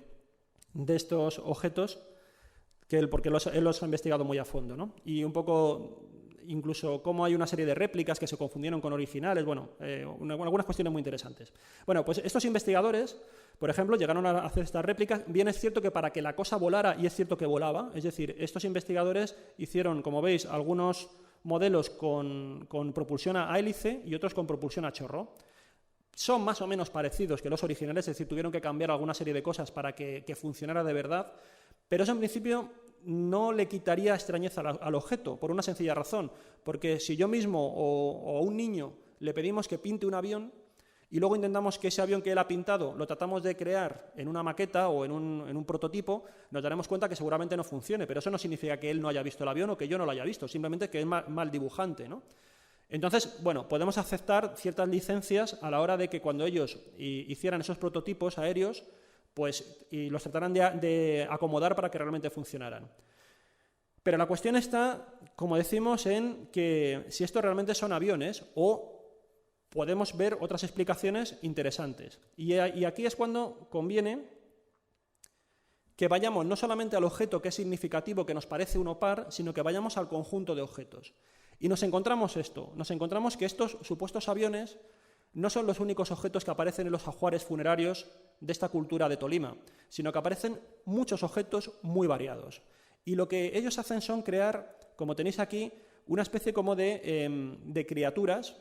Speaker 2: estos objetos, porque él los ha investigado muy a fondo, ¿no? Y un poco incluso cómo hay una serie de réplicas que se confundieron con originales, bueno, algunas cuestiones muy interesantes. Bueno, pues estos investigadores, por ejemplo, llegaron a hacer estas réplicas. Bien es cierto que para que la cosa volara, y es cierto que volaba, es decir, estos investigadores hicieron, como veis, algunos modelos con propulsión a hélice y otros con propulsión a chorro. Son más o menos parecidos que los originales, es decir, tuvieron que cambiar alguna serie de cosas para que funcionara de verdad, pero eso en principio no le quitaría extrañeza al objeto, por una sencilla razón, porque si yo mismo o a un niño le pedimos que pinte un avión y luego intentamos que ese avión que él ha pintado lo tratamos de crear en una maqueta o en un prototipo, nos daremos cuenta que seguramente no funcione, pero eso no significa que él no haya visto el avión o que yo no lo haya visto, simplemente que es mal dibujante, ¿no? Entonces, bueno, podemos aceptar ciertas licencias a la hora de que cuando ellos hicieran esos prototipos aéreos, pues, y los trataran de acomodar para que realmente funcionaran. Pero la cuestión está, como decimos, en que si estos realmente son aviones o podemos ver otras explicaciones interesantes. Y aquí es cuando conviene que vayamos no solamente al objeto que es significativo, que nos parece uno par, sino que vayamos al conjunto de objetos. Y nos encontramos que estos supuestos aviones no son los únicos objetos que aparecen en los ajuares funerarios de esta cultura de Tolima, sino que aparecen muchos objetos muy variados. Y lo que ellos hacen son crear, como tenéis aquí, una especie como de criaturas.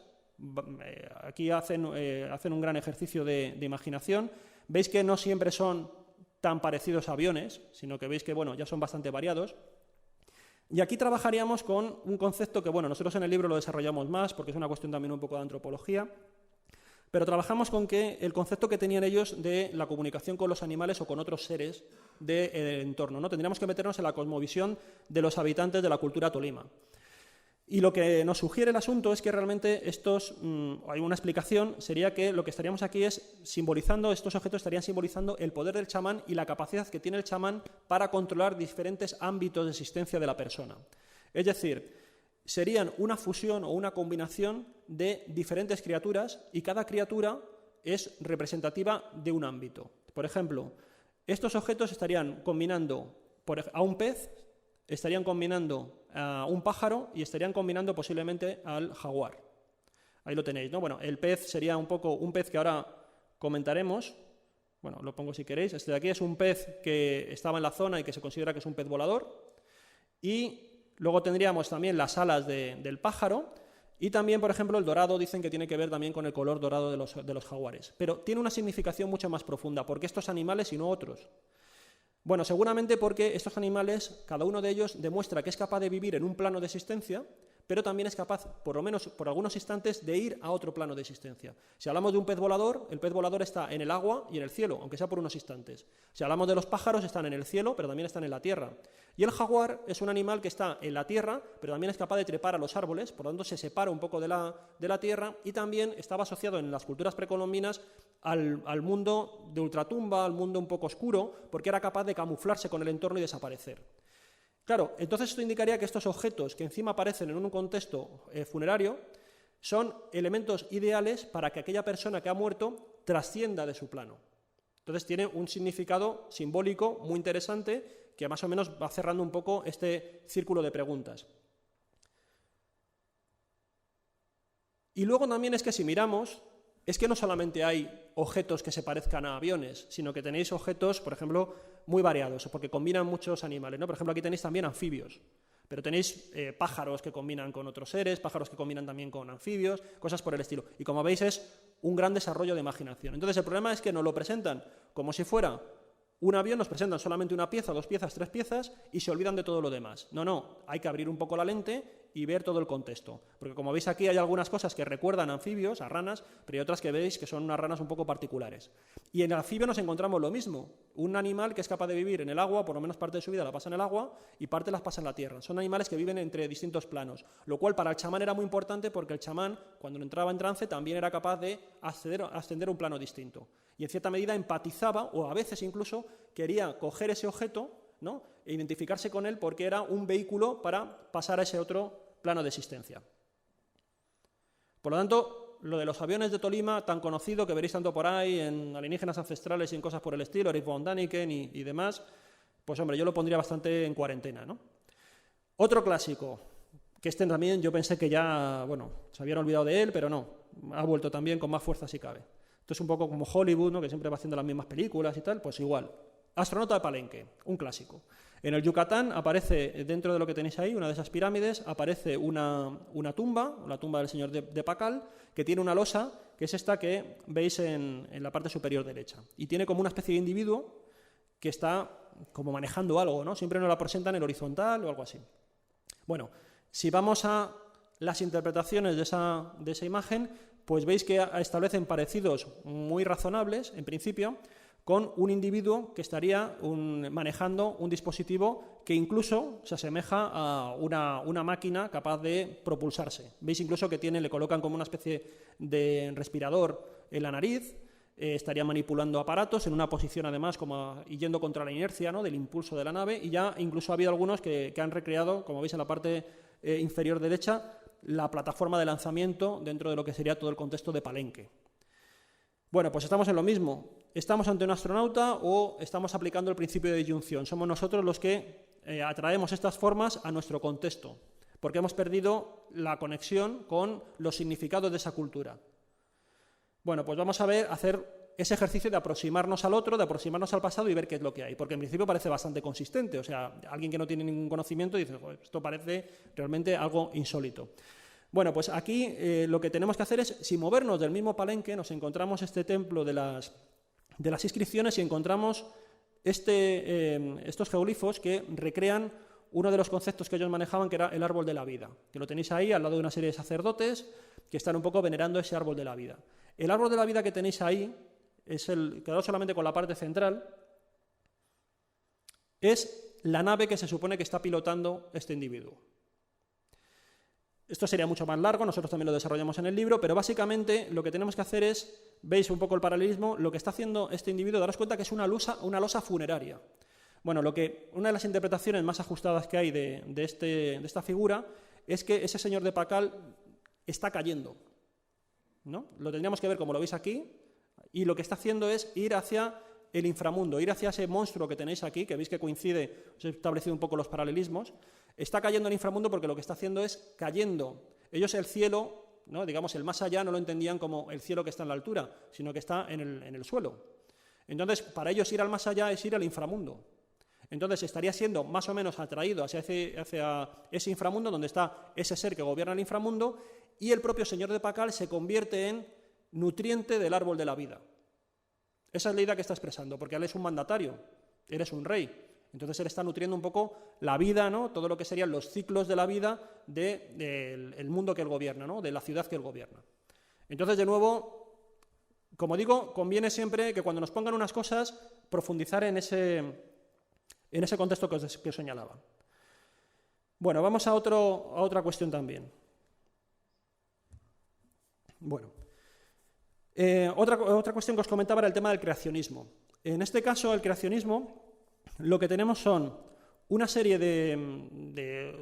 Speaker 2: Aquí hacen un gran ejercicio de imaginación. Veis que no siempre son tan parecidos a aviones, sino que veis que, bueno, ya son bastante variados. Y aquí trabajaríamos con un concepto que, bueno, nosotros en el libro lo desarrollamos más, porque es una cuestión también un poco de antropología, pero trabajamos con que el concepto que tenían ellos de la comunicación con los animales o con otros seres del entorno, ¿no? Tendríamos que meternos en la cosmovisión de los habitantes de la cultura Tolima. Y lo que nos sugiere el asunto es que realmente hay una explicación, sería que lo que estaríamos aquí es simbolizando, estos objetos estarían simbolizando el poder del chamán y la capacidad que tiene el chamán para controlar diferentes ámbitos de existencia de la persona. Es decir, serían una fusión o una combinación de diferentes criaturas y cada criatura es representativa de un ámbito. Por ejemplo, estos objetos estarían combinando a un pez, estarían combinando a un pájaro y estarían combinando posiblemente al jaguar. Ahí lo tenéis, ¿no? Bueno, el pez sería un poco un pez que ahora comentaremos. Bueno, lo pongo si queréis. Este de aquí es un pez que estaba en la zona y que se considera que es un pez volador. Y luego tendríamos también las alas del pájaro y también, por ejemplo, el dorado dicen que tiene que ver también con el color dorado de los jaguares. Pero tiene una significación mucho más profunda. ¿Por qué estos animales y no otros? Bueno, seguramente porque estos animales, cada uno de ellos, demuestra que es capaz de vivir en un plano de existencia, pero también es capaz, por lo menos por algunos instantes, de ir a otro plano de existencia. Si hablamos de un pez volador, el pez volador está en el agua y en el cielo, aunque sea por unos instantes. Si hablamos de los pájaros, están en el cielo, pero también están en la tierra. Y el jaguar es un animal que está en la tierra, pero también es capaz de trepar a los árboles, por lo tanto se separa un poco de la tierra y también estaba asociado en las culturas precolombinas al mundo de ultratumba, al mundo un poco oscuro, porque era capaz de camuflarse con el entorno y desaparecer. Claro, entonces esto indicaría que estos objetos que encima aparecen en un contexto funerario son elementos ideales para que aquella persona que ha muerto trascienda de su plano. Entonces tiene un significado simbólico muy interesante que más o menos va cerrando un poco este círculo de preguntas. Y luego también es que si miramos es que no solamente hay objetos que se parezcan a aviones, sino que tenéis objetos, por ejemplo, muy variados, porque combinan muchos animales, ¿no? Por ejemplo, aquí tenéis también anfibios, pero tenéis pájaros que combinan con otros seres, pájaros que combinan también con anfibios, cosas por el estilo. Y como veis es un gran desarrollo de imaginación. Entonces el problema es que nos lo presentan como si fuera un avión, nos presentan solamente una pieza, 2 piezas, 3 piezas y se olvidan de todo lo demás. No, hay que abrir un poco la lente y ver todo el contexto. Porque como veis aquí hay algunas cosas que recuerdan a anfibios, a ranas, pero hay otras que veis que son unas ranas un poco particulares. Y en el anfibio nos encontramos lo mismo. Un animal que es capaz de vivir en el agua, por lo menos parte de su vida la pasa en el agua y parte las pasa en la tierra. Son animales que viven entre distintos planos. Lo cual para el chamán era muy importante porque el chamán, cuando entraba en trance, también era capaz de ascender a un plano distinto. Y en cierta medida empatizaba, o a veces incluso quería coger ese objeto, ¿no?, e identificarse con él porque era un vehículo para pasar a ese otro plano de existencia. Por lo tanto, lo de los aviones de Tolima, tan conocido que veréis tanto por ahí en Alienígenas Ancestrales y en cosas por el estilo, Erich von Däniken y demás, pues hombre, yo lo pondría bastante en cuarentena, ¿no? Otro clásico, que este también yo pensé que ya, bueno, se habían olvidado de él, pero no, ha vuelto también con más fuerza si cabe. Esto es un poco como Hollywood, ¿no?, que siempre va haciendo las mismas películas y tal, pues igual. Astronauta de Palenque, un clásico. En el Yucatán aparece, dentro de lo que tenéis ahí, una de esas pirámides, aparece una tumba, la tumba del señor de Pacal, que tiene una losa, que es esta que veis en la parte superior derecha. Y tiene como una especie de individuo que está como manejando algo, ¿no? Siempre nos la presentan en horizontal o algo así. Bueno, si vamos a las interpretaciones de esa imagen, pues veis que establecen parecidos muy razonables, en principio, con un individuo que estaría manejando un dispositivo que incluso se asemeja a una máquina capaz de propulsarse. Veis incluso que le colocan como una especie de respirador en la nariz, estaría manipulando aparatos en una posición además como yendo contra la inercia, ¿no?, del impulso de la nave, y ya incluso ha habido algunos que han recreado, como veis en la parte inferior derecha, la plataforma de lanzamiento dentro de lo que sería todo el contexto de Palenque. Bueno, pues estamos en lo mismo. ¿Estamos ante un astronauta o estamos aplicando el principio de disyunción? Somos nosotros los que atraemos estas formas a nuestro contexto, porque hemos perdido la conexión con los significados de esa cultura. Bueno, pues vamos a hacer ese ejercicio de aproximarnos al otro, de aproximarnos al pasado y ver qué es lo que hay, porque en principio parece bastante consistente. O sea, alguien que no tiene ningún conocimiento dice, esto parece realmente algo insólito. Bueno, pues aquí lo que tenemos que hacer es, sin movernos del mismo Palenque, nos encontramos este templo de las inscripciones y encontramos estos geoglifos que recrean uno de los conceptos que ellos manejaban, que era el árbol de la vida, que lo tenéis ahí al lado de una serie de sacerdotes que están un poco venerando ese árbol de la vida. El árbol de la vida que tenéis ahí, quedado solamente con la parte central, es la nave que se supone que está pilotando este individuo. Esto sería mucho más largo, nosotros también lo desarrollamos en el libro, pero básicamente lo que tenemos que hacer es, veis un poco el paralelismo, lo que está haciendo este individuo, daros cuenta que es una losa funeraria. Bueno, una de las interpretaciones más ajustadas que hay de esta figura es que ese señor de Pacal está cayendo, ¿no? Lo tendríamos que ver como lo veis aquí, y lo que está haciendo es ir hacia el inframundo, ir hacia ese monstruo que tenéis aquí, que veis que coincide, os he establecido un poco los paralelismos. Está cayendo en el inframundo porque lo que está haciendo es cayendo. Ellos el cielo, ¿no?, digamos el más allá, no lo entendían como el cielo que está en la altura, sino que está en el suelo. Entonces, para ellos ir al más allá es ir al inframundo. Entonces, estaría siendo más o menos atraído hacia ese inframundo donde está ese ser que gobierna el inframundo, y el propio señor de Pacal se convierte en nutriente del árbol de la vida. Esa es la idea que está expresando, porque él es un mandatario, él es un rey. Entonces él está nutriendo un poco la vida, ¿no?, todo lo que serían los ciclos de la vida del mundo que él gobierna, ¿no?, de la ciudad que él gobierna. Entonces, de nuevo, como digo, conviene siempre que cuando nos pongan unas cosas, profundizar en ese contexto que os señalaba. Bueno, vamos a otra cuestión también. Bueno, otra cuestión que os comentaba era el tema del creacionismo. En este caso, el creacionismo, lo que tenemos son una serie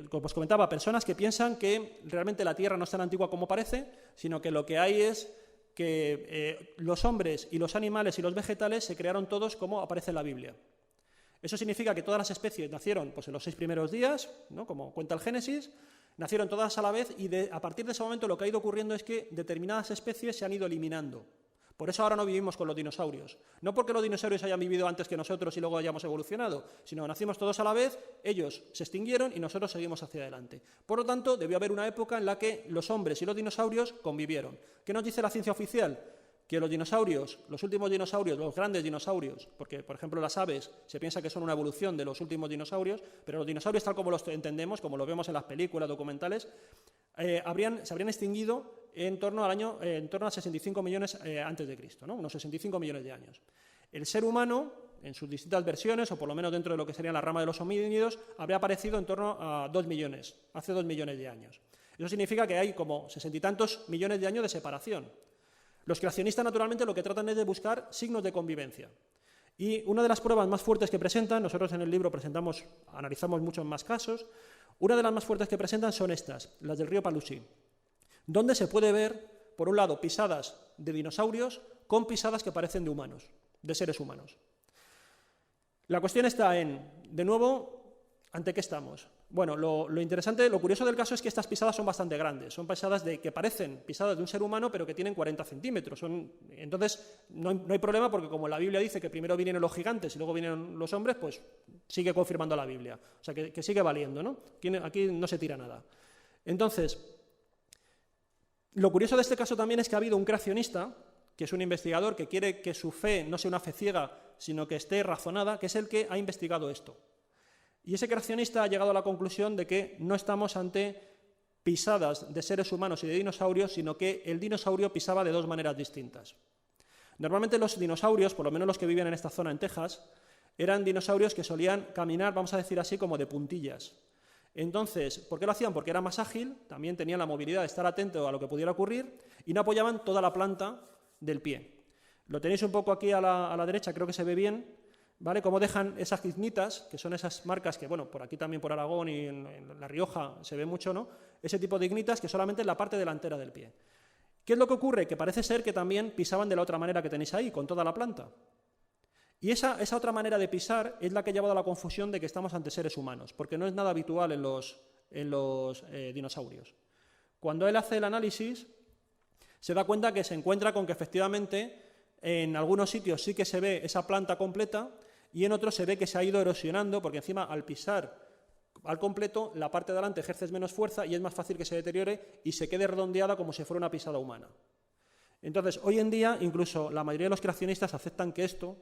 Speaker 2: como os comentaba, personas que piensan que realmente la Tierra no es tan antigua como parece, sino que lo que hay es que los hombres y los animales y los vegetales se crearon todos como aparece en la Biblia. Eso significa que todas las especies nacieron pues, en los 6 primeros días, ¿no?, como cuenta el Génesis, Nacieron todas a la vez y a partir de ese momento lo que ha ido ocurriendo es que determinadas especies se han ido eliminando. Por eso ahora no vivimos con los dinosaurios. No porque los dinosaurios hayan vivido antes que nosotros y luego hayamos evolucionado, sino nacimos todos a la vez, ellos se extinguieron y nosotros seguimos hacia adelante. Por lo tanto, debió haber una época en la que los hombres y los dinosaurios convivieron. ¿Qué nos dice la ciencia oficial? Que los dinosaurios, los últimos dinosaurios, los grandes dinosaurios, porque por ejemplo las aves se piensa que son una evolución de los últimos dinosaurios, pero los dinosaurios tal como los entendemos, como lo vemos en las películas, documentales, se habrían extinguido en torno a 65 millones antes de Cristo, ¿no? Unos 65 millones de años. El ser humano, en sus distintas versiones, o por lo menos dentro de lo que sería la rama de los homínidos, habría aparecido en torno a 2 millones, hace 2 millones de años. Eso significa que hay como 60 y tantos millones de años de separación. Los creacionistas, naturalmente, lo que tratan es de buscar signos de convivencia. Y una de las pruebas más fuertes que presentan, nosotros en el libro analizamos muchos más casos, una de las más fuertes que presentan son estas, las del río Palusí, donde se puede ver, por un lado, pisadas de dinosaurios con pisadas que parecen de humanos, de seres humanos. La cuestión está en, de nuevo, ¿ante qué estamos? Bueno, lo interesante, lo curioso del caso es que estas pisadas son bastante grandes, son pisadas que parecen pisadas de un ser humano, pero que tienen 40 centímetros. Entonces, no hay problema porque como la Biblia dice que primero vinieron los gigantes y luego vinieron los hombres, pues sigue confirmando la Biblia. O sea, que sigue valiendo, ¿no? Aquí no se tira nada. Entonces, lo curioso de este caso también es que ha habido un creacionista, que es un investigador que quiere que su fe no sea una fe ciega, sino que esté razonada, que es el que ha investigado esto. Y ese creacionista ha llegado a la conclusión de que no estamos ante pisadas de seres humanos y de dinosaurios, sino que el dinosaurio pisaba de dos maneras distintas. Normalmente los dinosaurios, por lo menos los que vivían en esta zona en Texas, eran dinosaurios que solían caminar, vamos a decir así, como de puntillas. Entonces, ¿por qué lo hacían? Porque era más ágil, también tenían la movilidad de estar atento a lo que pudiera ocurrir y no apoyaban toda la planta del pie. Lo tenéis un poco aquí a la derecha, creo que se ve bien. ¿Vale? Cómo dejan esas ignitas, que son esas marcas que, bueno, por aquí también por Aragón y en La Rioja se ve mucho, ¿no? Ese tipo de ignitas que solamente en la parte delantera del pie. ¿Qué es lo que ocurre? Que parece ser que también pisaban de la otra manera que tenéis ahí, con toda la planta. Y esa otra manera de pisar es la que ha llevado a la confusión de que estamos ante seres humanos, porque no es nada habitual en los dinosaurios. Cuando él hace el análisis, se da cuenta que se encuentra con que efectivamente en algunos sitios sí que se ve esa planta completa y en otros se ve que se ha ido erosionando porque encima al pisar al completo la parte de adelante ejerces menos fuerza y es más fácil que se deteriore y se quede redondeada como si fuera una pisada humana. Entonces, hoy en día incluso la mayoría de los creacionistas aceptan que esto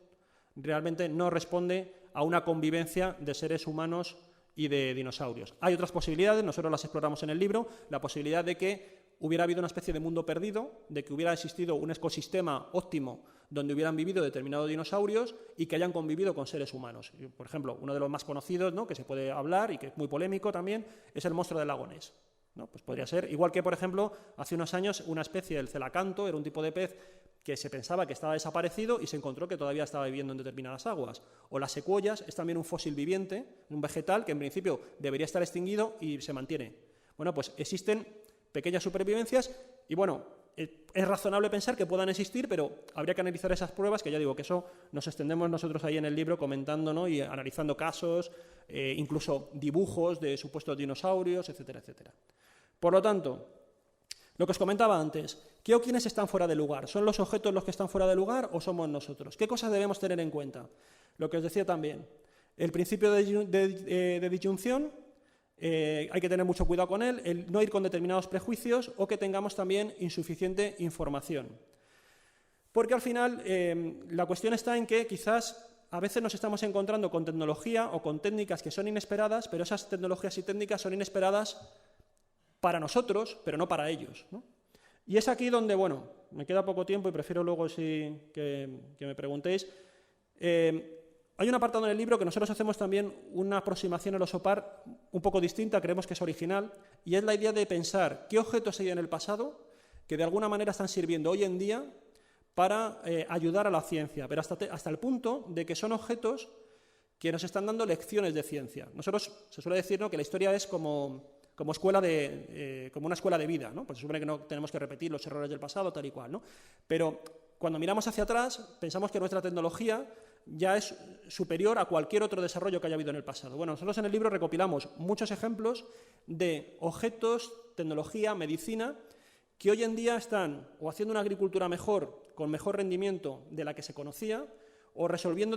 Speaker 2: realmente no responde a una convivencia de seres humanos y de dinosaurios. Hay otras posibilidades, nosotros las exploramos en el libro, la posibilidad de que hubiera habido una especie de mundo perdido, de que hubiera existido un ecosistema óptimo donde hubieran vivido determinados dinosaurios y que hayan convivido con seres humanos. Por ejemplo, uno de los más conocidos, ¿no?, que se puede hablar y que es muy polémico también, es el monstruo del lago Ness, ¿no? Pues podría ser, igual que, por ejemplo, hace unos años una especie del celacanto, era un tipo de pez que se pensaba que estaba desaparecido y se encontró que todavía estaba viviendo en determinadas aguas. O las secuoyas es también un fósil viviente, un vegetal que en principio debería estar extinguido y se mantiene. Bueno, pues existen pequeñas supervivencias y, bueno, es razonable pensar que puedan existir, pero habría que analizar esas pruebas, que ya digo que eso nos extendemos nosotros ahí en el libro comentando, ¿no?, y analizando casos, incluso dibujos de supuestos dinosaurios, etcétera, etcétera. Por lo tanto, lo que os comentaba antes, ¿qué o quiénes están fuera de lugar? ¿Son los objetos los que están fuera de lugar o somos nosotros? ¿Qué cosas debemos tener en cuenta? Lo que os decía también, el principio de disyunción. Hay que tener mucho cuidado con él, el no ir con determinados prejuicios o que tengamos también insuficiente información. Porque al final la cuestión está en que quizás a veces nos estamos encontrando con tecnología o con técnicas que son inesperadas, pero esas tecnologías y técnicas son inesperadas para nosotros, pero no para ellos, ¿no? Y es aquí donde, bueno, me queda poco tiempo y prefiero luego que me preguntéis. Hay un apartado en el libro que nosotros hacemos también una aproximación al OSOPAR un poco distinta, creemos que es original, y es la idea de pensar qué objetos hay en el pasado que de alguna manera están sirviendo hoy en día para ayudar a la ciencia, pero hasta el punto de que son objetos que nos están dando lecciones de ciencia. Nosotros se suele decir, ¿no?, que la historia es como una escuela de vida, ¿no? Pues se supone que no tenemos que repetir los errores del pasado, tal y cual, ¿no? Pero cuando miramos hacia atrás, pensamos que nuestra tecnología ya es superior a cualquier otro desarrollo que haya habido en el pasado. Bueno, nosotros en el libro recopilamos muchos ejemplos de objetos, tecnología, medicina, que hoy en día están o haciendo una agricultura mejor, con mejor rendimiento de la que se conocía, o resolviendo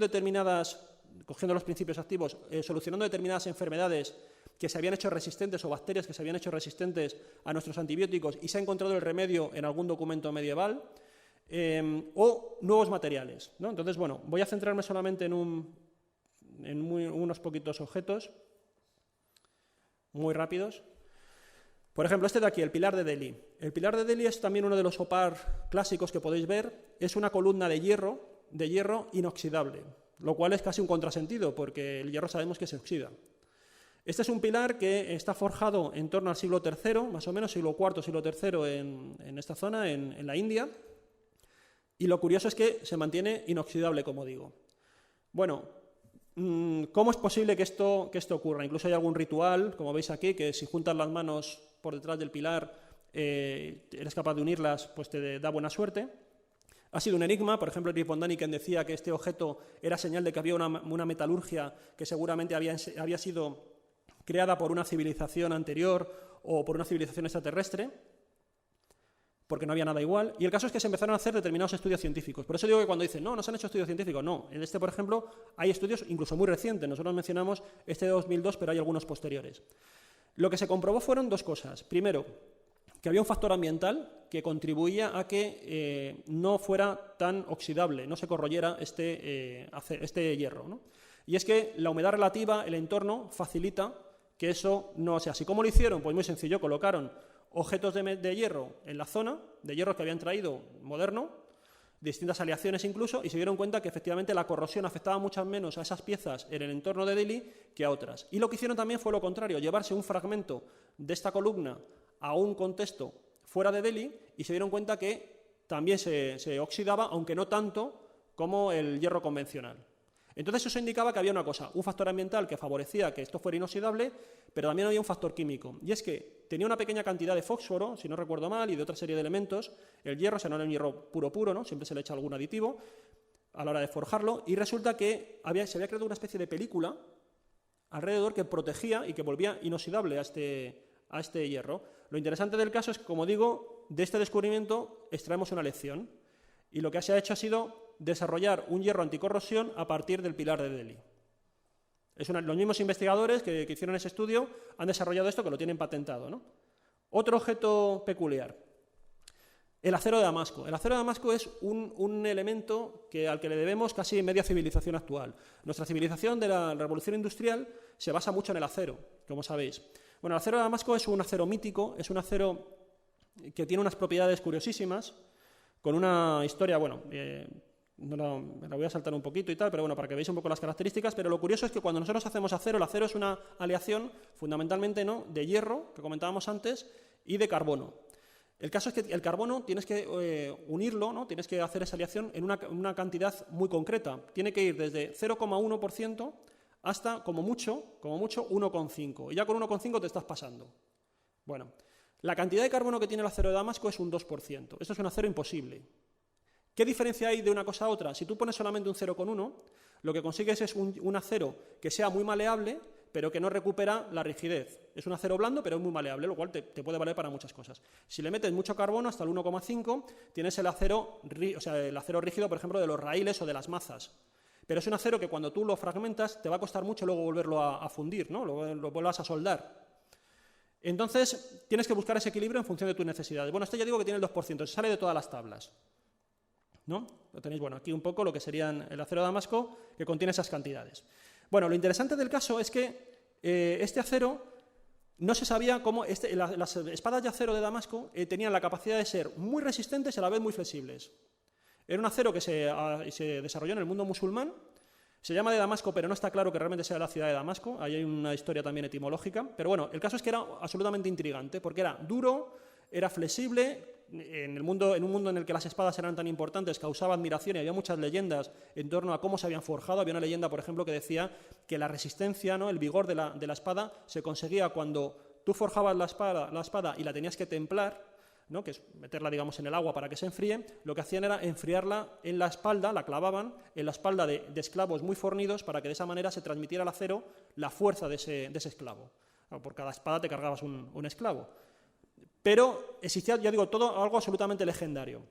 Speaker 2: cogiendo los principios activos, solucionando determinadas enfermedades que se habían hecho resistentes o bacterias que se habían hecho resistentes a nuestros antibióticos y se ha encontrado el remedio en algún documento medieval, o nuevos materiales, ¿no? Entonces, bueno, voy a centrarme solamente en unos poquitos objetos muy rápidos. Por ejemplo, este de aquí, el Pilar de Delhi. El Pilar de Delhi es también uno de los OPAR clásicos que podéis ver. Es una columna de hierro inoxidable, lo cual es casi un contrasentido, porque el hierro sabemos que se oxida. Este es un pilar que está forjado en torno al siglo III, más o menos, siglo IV, siglo III en esta zona, en la India. Y lo curioso es que se mantiene inoxidable, como digo. Bueno, ¿cómo es posible que esto ocurra? Incluso hay algún ritual, como veis aquí, que si juntas las manos por detrás del pilar, eres capaz de unirlas, pues te da buena suerte. Ha sido un enigma. Por ejemplo, Erich von Däniken decía que este objeto era señal de que había una metalurgia que seguramente había sido creada por una civilización anterior o por una civilización extraterrestre, porque no había nada igual. Y el caso es que se empezaron a hacer determinados estudios científicos. Por eso digo que cuando dicen, no se han hecho estudios científicos, no. En este, por ejemplo, hay estudios incluso muy recientes. Nosotros mencionamos este de 2002, pero hay algunos posteriores. Lo que se comprobó fueron dos cosas. Primero, que había un factor ambiental que contribuía a que no fuera tan oxidable, no se corroyera este hierro, ¿no? Y es que la humedad relativa, el entorno, facilita que eso no sea así. ¿Cómo lo hicieron? Pues muy sencillo, colocaron objetos de hierro en la zona, de hierro que habían traído moderno, distintas aleaciones incluso, y se dieron cuenta que efectivamente la corrosión afectaba mucho menos a esas piezas en el entorno de Delhi que a otras. Y lo que hicieron también fue lo contrario, llevarse un fragmento de esta columna a un contexto fuera de Delhi y se dieron cuenta que también se oxidaba, aunque no tanto como el hierro convencional. Entonces eso indicaba que había una cosa, un factor ambiental que favorecía que esto fuera inoxidable, pero también había un factor químico, y es que tenía una pequeña cantidad de fósforo, si no recuerdo mal, y de otra serie de elementos. El hierro, o sea, no era un hierro puro, ¿no? Siempre se le echa algún aditivo a la hora de forjarlo, y resulta que se había creado una especie de película alrededor que protegía y que volvía inoxidable a este hierro. Lo interesante del caso es que, como digo, de este descubrimiento extraemos una lección, y lo que se ha hecho ha sido desarrollar un hierro anticorrosión a partir del Pilar de Delhi. Los mismos investigadores que hicieron ese estudio han desarrollado esto, que lo tienen patentado, ¿no? Otro objeto peculiar, el acero de Damasco. El acero de Damasco es un elemento al que le debemos casi media civilización actual. Nuestra civilización de la revolución industrial se basa mucho en el acero, como sabéis. Bueno, el acero de Damasco es un acero mítico, es un acero que tiene unas propiedades curiosísimas, con una historia, bueno, me la voy a saltar un poquito y tal, pero bueno, para que veáis un poco las características. Pero lo curioso es que cuando nosotros hacemos acero, el acero es una aleación fundamentalmente, ¿no?, de hierro, que comentábamos antes, y de carbono. El caso es que el carbono tienes que unirlo, ¿no?, tienes que hacer esa aleación en una cantidad muy concreta. Tiene que ir desde 0,1% hasta, como mucho 1,5%. Y ya con 1,5% te estás pasando. Bueno, la cantidad de carbono que tiene el acero de Damasco es un 2%. Esto es un acero imposible. ¿Qué diferencia hay de una cosa a otra? Si tú pones solamente un 0,1, lo que consigues es un acero que sea muy maleable, pero que no recupera la rigidez. Es un acero blando, pero es muy maleable, lo cual te puede valer para muchas cosas. Si le metes mucho carbono, hasta el 1,5, tienes el acero rígido, por ejemplo, de los raíles o de las mazas. Pero es un acero que cuando tú lo fragmentas, te va a costar mucho luego volverlo a fundir, ¿no? Lo vuelvas a soldar. Entonces, tienes que buscar ese equilibrio en función de tus necesidades. Bueno, esto ya digo que tiene el 2%, se sale de todas las tablas, ¿no? Lo tenéis, bueno, aquí un poco lo que serían el acero de Damasco, que contiene esas cantidades. Bueno, lo interesante del caso es que este acero no se sabía cómo... las espadas de acero de Damasco tenían la capacidad de ser muy resistentes y a la vez muy flexibles. Era un acero que se desarrolló en el mundo musulmán. Se llama de Damasco, pero no está claro que realmente sea la ciudad de Damasco. Ahí hay una historia también etimológica. Pero bueno, el caso es que era absolutamente intrigante, porque era duro, era flexible. En un mundo en el que las espadas eran tan importantes, causaba admiración y había muchas leyendas en torno a cómo se habían forjado. Había una leyenda, por ejemplo, que decía que la resistencia, ¿no?, el vigor de la espada se conseguía cuando tú forjabas la espada y la tenías que templar. ¿no?, que es meterla, digamos, en el agua para que se enfríe, lo que hacían era enfriarla en la espalda, la clavaban en la espalda de esclavos muy fornidos para que de esa manera se transmitiera al acero la fuerza de ese esclavo. Por cada espada te cargabas un esclavo. Pero existía, ya digo, todo algo absolutamente legendario.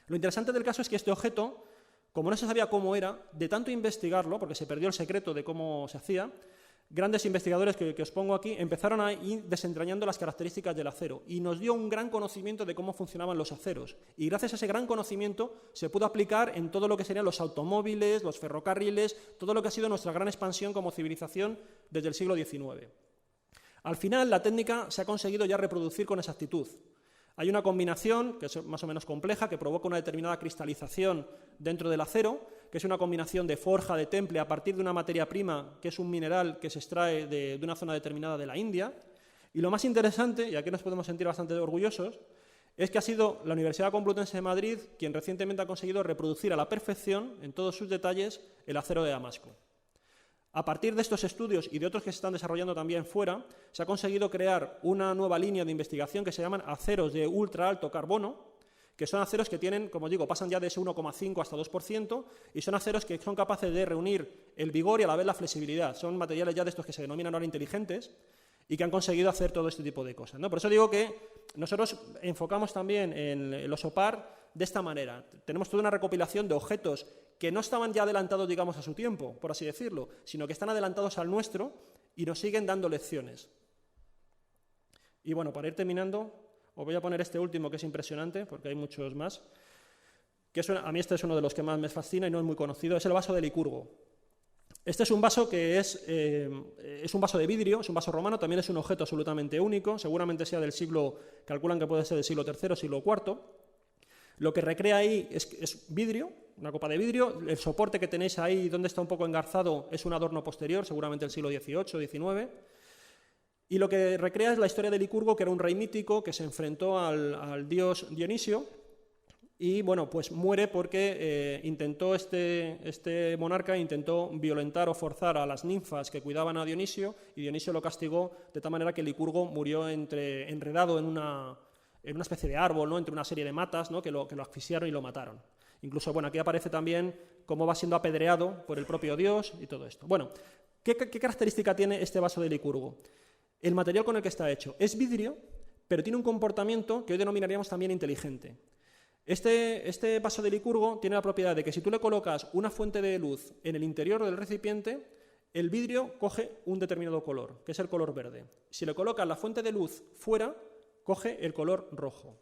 Speaker 2: Lo interesante del caso es que este objeto, como no se sabía cómo era, de tanto investigarlo, porque se perdió el secreto de cómo se hacía, grandes investigadores que os pongo aquí empezaron a ir desentrañando las características del acero y nos dio un gran conocimiento de cómo funcionaban los aceros. Y gracias a ese gran conocimiento se pudo aplicar en todo lo que serían los automóviles, los ferrocarriles, todo lo que ha sido nuestra gran expansión como civilización desde el siglo XIX. Al final, la técnica se ha conseguido ya reproducir con exactitud. Hay una combinación, que es más o menos compleja, que provoca una determinada cristalización dentro del acero, que es una combinación de forja, de temple, a partir de una materia prima, que es un mineral que se extrae de una zona determinada de la India. Y lo más interesante, y aquí nos podemos sentir bastante orgullosos, es que ha sido la Universidad Complutense de Madrid quien recientemente ha conseguido reproducir a la perfección, en todos sus detalles, el acero de Damasco. A partir de estos estudios y de otros que se están desarrollando también fuera, se ha conseguido crear una nueva línea de investigación que se llaman aceros de ultra alto carbono, que son aceros que tienen, como digo, pasan ya de ese 1,5 hasta 2%, y son aceros que son capaces de reunir el vigor y a la vez la flexibilidad. Son materiales ya de estos que se denominan ahora inteligentes y que han conseguido hacer todo este tipo de cosas, ¿no? Por eso digo que nosotros enfocamos también en los OPAR de esta manera. Tenemos toda una recopilación de objetos que no estaban ya adelantados, digamos, a su tiempo, por así decirlo, sino que están adelantados al nuestro y nos siguen dando lecciones. Y bueno, para ir terminando, os voy a poner este último que es impresionante, porque hay muchos más, que a mí este es uno de los que más me fascina y no es muy conocido, es el vaso de Licurgo. Este es un vaso que es un vaso de vidrio, es un vaso romano, también es un objeto absolutamente único, seguramente sea del siglo, calculan que puede ser del siglo III, siglo IV. Lo que recrea ahí es vidrio, una copa de vidrio. El soporte que tenéis ahí, donde está un poco engarzado, es un adorno posterior, seguramente del siglo XVIII, XIX. Y lo que recrea es la historia de Licurgo, que era un rey mítico que se enfrentó al dios Dionisio y, bueno, pues muere porque intentó este monarca intentó violentar o forzar a las ninfas que cuidaban a Dionisio y Dionisio lo castigó de tal manera que Licurgo murió enredado en una especie de árbol, ¿no?, entre una serie de matas, ¿no?, que lo asfixiaron y lo mataron. Incluso, bueno, aquí aparece también cómo va siendo apedreado por el propio dios y todo esto. Bueno, ¿qué característica tiene este vaso de Licurgo? El material con el que está hecho es vidrio, pero tiene un comportamiento que hoy denominaríamos también inteligente. Este vaso de Licurgo tiene la propiedad de que si tú le colocas una fuente de luz en el interior del recipiente, el vidrio coge un determinado color, que es el color verde. Si le colocas la fuente de luz fuera, coge el color rojo.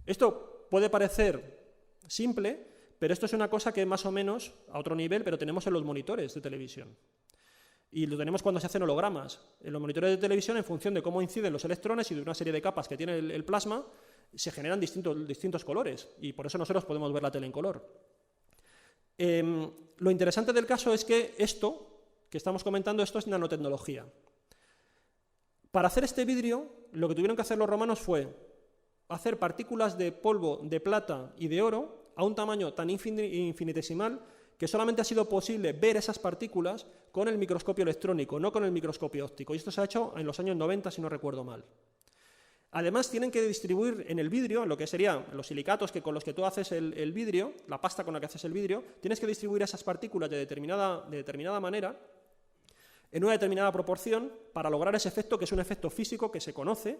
Speaker 2: Esto puede parecer simple, pero esto es una cosa que más o menos, a otro nivel, pero tenemos en los monitores de televisión. Y lo tenemos cuando se hacen hologramas. En los monitores de televisión, en función de cómo inciden los electrones y de una serie de capas que tiene el plasma, se generan distintos colores, y por eso nosotros podemos ver la tele en color. Lo interesante del caso es que esto que estamos comentando, esto es nanotecnología. Para hacer este vidrio, lo que tuvieron que hacer los romanos fue hacer partículas de polvo de plata y de oro a un tamaño tan infinitesimal que solamente ha sido posible ver esas partículas con el microscopio electrónico, no con el microscopio óptico. Y esto se ha hecho en los años 90, si no recuerdo mal. Además, tienen que distribuir en el vidrio, en lo que serían los silicatos con los que tú haces el vidrio, la pasta con la que haces el vidrio, tienes que distribuir esas partículas de determinada manera, en una determinada proporción, para lograr ese efecto, que es un efecto físico que se conoce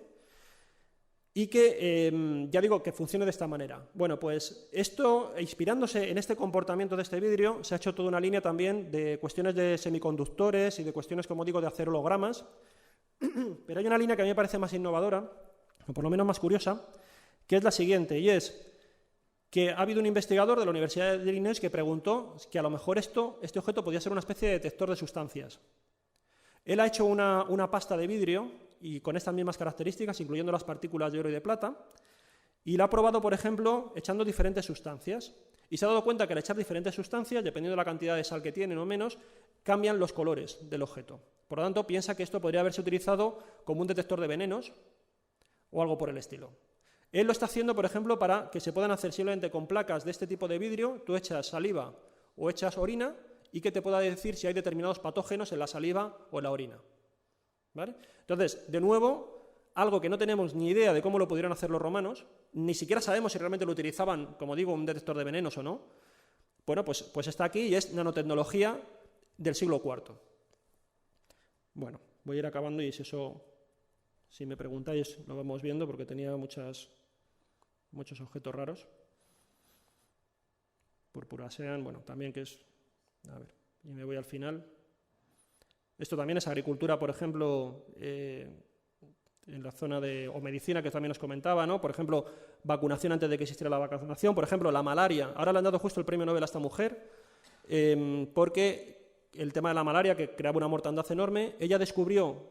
Speaker 2: y que, ya digo, que funcione de esta manera. Bueno, pues esto, inspirándose en este comportamiento de este vidrio, se ha hecho toda una línea también de cuestiones de semiconductores y de cuestiones, como digo, de hacer hologramas. Pero hay una línea que a mí me parece más innovadora, o por lo menos más curiosa, que es la siguiente, y es que ha habido un investigador de la Universidad de Illinois que preguntó que a lo mejor este objeto podía ser una especie de detector de sustancias. Él ha hecho una pasta de vidrio y con estas mismas características, incluyendo las partículas de oro y de plata, y la ha probado, por ejemplo, echando diferentes sustancias. Y se ha dado cuenta que al echar diferentes sustancias, dependiendo de la cantidad de sal que tienen o menos, cambian los colores del objeto. Por lo tanto, piensa que esto podría haberse utilizado como un detector de venenos o algo por el estilo. Él lo está haciendo, por ejemplo, para que se puedan hacer simplemente con placas de este tipo de vidrio, tú echas saliva o echas orina y que te pueda decir si hay determinados patógenos en la saliva o en la orina. ¿Vale? Entonces, de nuevo, algo que no tenemos ni idea de cómo lo pudieron hacer los romanos, ni siquiera sabemos si realmente lo utilizaban, como digo, un detector de venenos o no. Bueno, pues está aquí y es nanotecnología del siglo IV. Bueno, voy a ir acabando y si me preguntáis, lo vamos viendo porque tenía muchos objetos raros. Purpuracean, bueno, también que es... A ver, y me voy al final. Esto también es agricultura, por ejemplo, en la zona o medicina que también os comentaba, ¿no? Por ejemplo, vacunación antes de que existiera la vacunación, por ejemplo, la malaria. Ahora le han dado justo el premio Nobel a esta mujer porque el tema de la malaria, que creaba una mortandad enorme, ella descubrió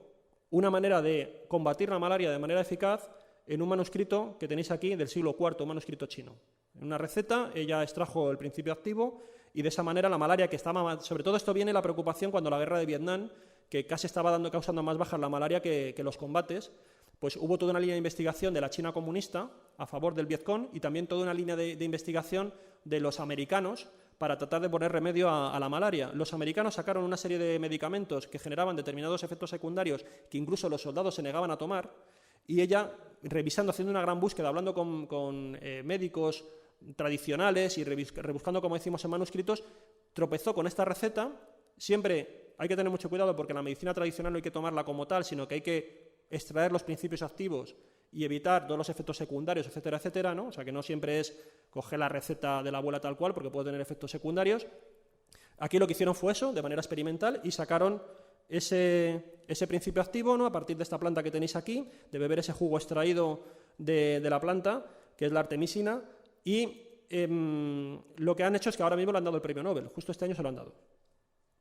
Speaker 2: una manera de combatir la malaria de manera eficaz en un manuscrito que tenéis aquí del siglo IV, un manuscrito chino. En una receta ella extrajo el principio activo y de esa manera la malaria que estaba... Sobre todo esto viene la preocupación cuando la guerra de Vietnam, que casi estaba causando más bajas la malaria que los combates, pues hubo toda una línea de investigación de la China comunista a favor del Vietcong y también toda una línea de investigación de los americanos para tratar de poner remedio a la malaria. Los americanos sacaron una serie de medicamentos que generaban determinados efectos secundarios que incluso los soldados se negaban a tomar y ella, revisando, haciendo una gran búsqueda, hablando con médicos tradicionales y rebuscando, como decimos en manuscritos, tropezó con esta receta. Siempre hay que tener mucho cuidado porque la medicina tradicional no hay que tomarla como tal, sino que hay que extraer los principios activos y evitar todos los efectos secundarios, etcétera, etcétera, ¿no? O sea, que no siempre es coger la receta de la abuela tal cual porque puede tener efectos secundarios. Aquí lo que hicieron fue eso, de manera experimental, y sacaron ese principio activo, ¿no? A partir de esta planta que tenéis aquí, de beber ese jugo extraído de la planta, que es la artemisina, y lo que han hecho es que ahora mismo le han dado el premio Nobel, justo este año se lo han dado,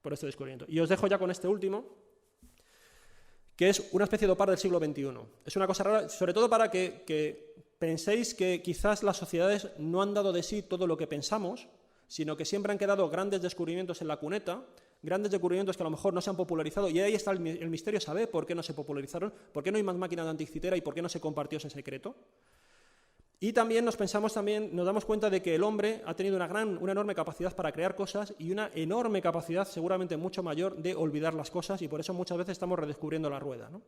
Speaker 2: por este descubrimiento. Y os dejo ya con este último, que es una especie de opar del siglo XXI. Es una cosa rara, sobre todo para que penséis que quizás las sociedades no han dado de sí todo lo que pensamos, sino que siempre han quedado grandes descubrimientos en la cuneta, grandes descubrimientos que a lo mejor no se han popularizado, y ahí está el misterio, saber por qué no se popularizaron, por qué no hay más máquinas de anticitera y por qué no se compartió ese secreto. Y también nos damos cuenta de que el hombre ha tenido una enorme capacidad para crear cosas y una enorme capacidad, seguramente mucho mayor, de olvidar las cosas, y por eso muchas veces estamos redescubriendo la rueda, ¿no?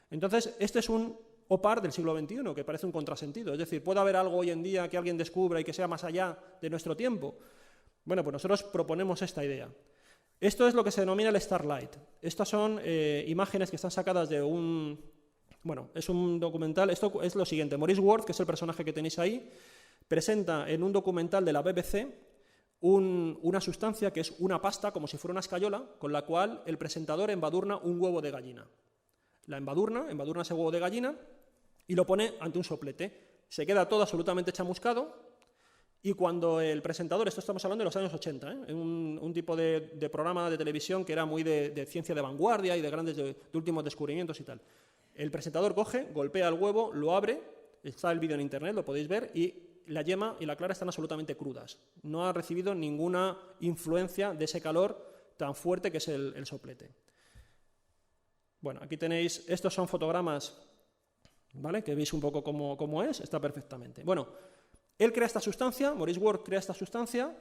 Speaker 2: Entonces, este es un opar del siglo XXI, que parece un contrasentido. Es decir, ¿puede haber algo hoy en día que alguien descubra y que sea más allá de nuestro tiempo? Bueno, pues nosotros proponemos esta idea. Esto es lo que se denomina el Starlight. Estas son imágenes que están sacadas de es un documental. Esto es lo siguiente. Maurice Worth, que es el personaje que tenéis ahí, presenta en un documental de la BBC una sustancia que es una pasta, como si fuera una escayola, con la cual el presentador embadurna un huevo de gallina. La embadurna ese huevo de gallina y lo pone ante un soplete. Se queda todo absolutamente chamuscado y cuando el presentador, esto estamos hablando de los años 80, un tipo de programa de televisión que era muy de ciencia de vanguardia y de grandes, de últimos descubrimientos y tal. El presentador coge, golpea el huevo, lo abre, está el vídeo en internet, lo podéis ver, y la yema y la clara están absolutamente crudas. No ha recibido ninguna influencia de ese calor tan fuerte que es el soplete. Bueno, aquí tenéis, estos son fotogramas, ¿vale? Que veis un poco cómo es, está perfectamente. Bueno, él crea esta sustancia, Maurice Worth crea esta sustancia.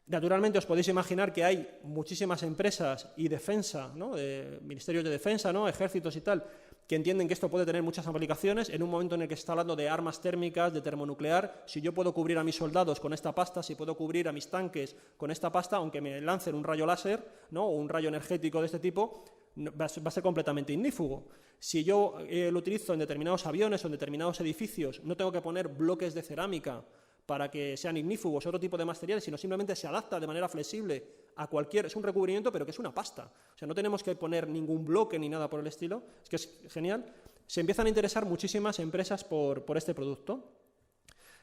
Speaker 2: Naturalmente os podéis imaginar que hay muchísimas empresas y defensa, ¿no? Ministerios de defensa, ¿no? Ejércitos y tal, que entienden que esto puede tener muchas aplicaciones. En un momento en el que se está hablando de armas térmicas, de termonuclear, si yo puedo cubrir a mis soldados con esta pasta, si puedo cubrir a mis tanques con esta pasta, aunque me lancen un rayo láser, ¿no? O un rayo energético de este tipo, va a ser completamente ignífugo. Si yo lo utilizo en determinados aviones o en determinados edificios, no tengo que poner bloques de cerámica para que sean ignífugos, otro tipo de materiales, sino simplemente se adapta de manera flexible a cualquier... Es un recubrimiento, pero que es una pasta. O sea, no tenemos que poner ningún bloque ni nada por el estilo. Es que es genial. Se empiezan a interesar muchísimas empresas por este producto.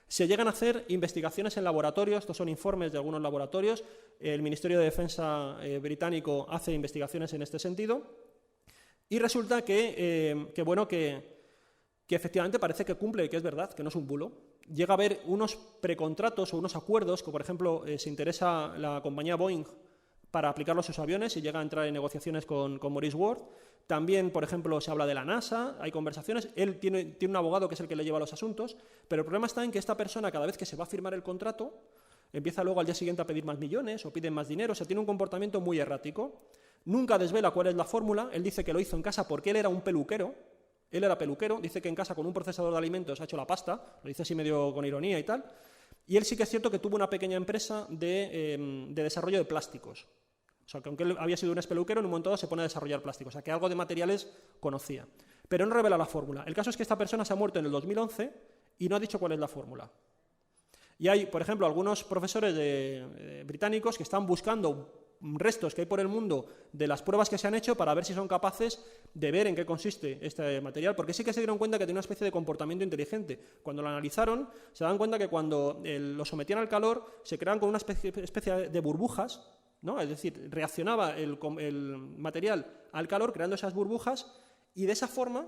Speaker 2: Se llegan a hacer investigaciones en laboratorios. Estos son informes de algunos laboratorios. El Ministerio de Defensa británico hace investigaciones en este sentido. Y resulta que efectivamente parece que cumple, que es verdad, que no es un bulo. Llega a haber unos precontratos o unos acuerdos, que por ejemplo se interesa la compañía Boeing para aplicarlo a sus aviones y llega a entrar en negociaciones con Maurice Worth. También, por ejemplo, se habla de la NASA, hay conversaciones. Él tiene un abogado que es el que le lleva los asuntos, pero el problema está en que esta persona, cada vez que se va a firmar el contrato, empieza luego al día siguiente a pedir más millones o piden más dinero. O sea, tiene un comportamiento muy errático. Nunca desvela cuál es la fórmula. Él dice que lo hizo en casa porque él era un peluquero. Él era peluquero, dice que en casa con un procesador de alimentos ha hecho la pasta, lo dice así medio con ironía y tal, y él sí que es cierto que tuvo una pequeña empresa de desarrollo de plásticos. O sea, que aunque él había sido un espeluquero, en un momento dado se pone a desarrollar plásticos, o sea, que algo de materiales conocía. Pero no revela la fórmula. El caso es que esta persona se ha muerto en el 2011 y no ha dicho cuál es la fórmula. Y hay, por ejemplo, algunos profesores británicos que están buscando restos que hay por el mundo de las pruebas que se han hecho para ver si son capaces de ver en qué consiste este material, porque sí que se dieron cuenta que tiene una especie de comportamiento inteligente. Cuando lo analizaron, se dan cuenta que cuando lo sometían al calor, se creaban con una especie de burbujas, ¿no? Es decir, reaccionaba el material al calor creando esas burbujas y de esa forma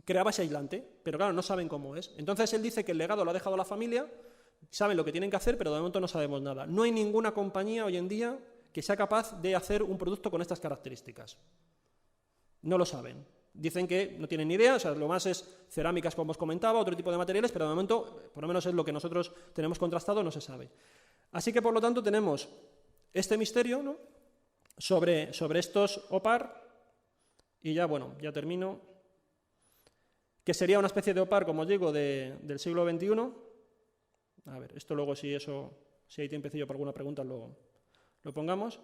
Speaker 2: creaba ese aislante, pero claro, no saben cómo es. Entonces él dice que el legado lo ha dejado la familia, saben lo que tienen que hacer, pero de momento no sabemos nada. No hay ninguna compañía hoy en día que sea capaz de hacer un producto con estas características. No lo saben. Dicen que no tienen ni idea, o sea, lo más es cerámicas, como os comentaba, otro tipo de materiales, pero de momento, por lo menos es lo que nosotros tenemos contrastado, no se sabe. Así que, por lo tanto, tenemos este misterio, ¿no?, sobre estos OPAR, y ya, bueno, ya termino, que sería una especie de OPAR, como os digo, del siglo XXI. A ver, esto luego, si hay tiempecillo para alguna pregunta, lo pongamos.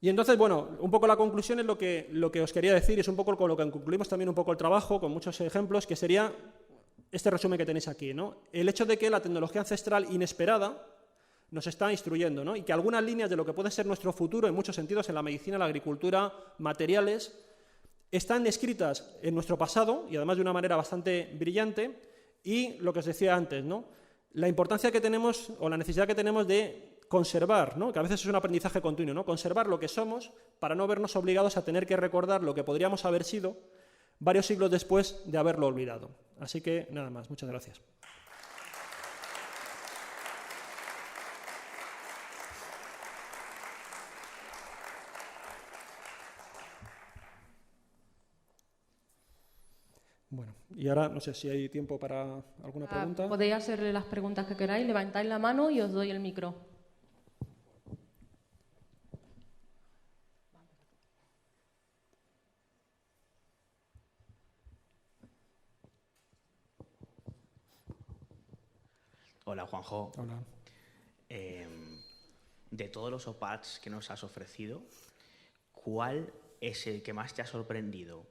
Speaker 2: Y entonces, bueno, un poco la conclusión es lo que os quería decir, y es un poco con lo que concluimos también un poco el trabajo, con muchos ejemplos, que sería este resumen que tenéis aquí, ¿no? El hecho de que la tecnología ancestral inesperada nos está instruyendo, ¿no? Y que algunas líneas de lo que puede ser nuestro futuro, en muchos sentidos, en la medicina, la agricultura, materiales, están escritas en nuestro pasado, y además de una manera bastante brillante, y lo que os decía antes, ¿no?, la importancia que tenemos, o la necesidad que tenemos de conservar, ¿no?, que a veces es un aprendizaje continuo, ¿no?, conservar lo que somos para no vernos obligados a tener que recordar lo que podríamos haber sido varios siglos después de haberlo olvidado. Así que, nada más. Muchas gracias. Bueno, y ahora no sé si hay tiempo para alguna pregunta.
Speaker 1: Podéis hacerle las preguntas que queráis, levantáis la mano y os doy el micro.
Speaker 3: Hola, Juanjo.
Speaker 2: Hola.
Speaker 3: De todos los OPARs que nos has ofrecido, ¿cuál es el que más te ha sorprendido?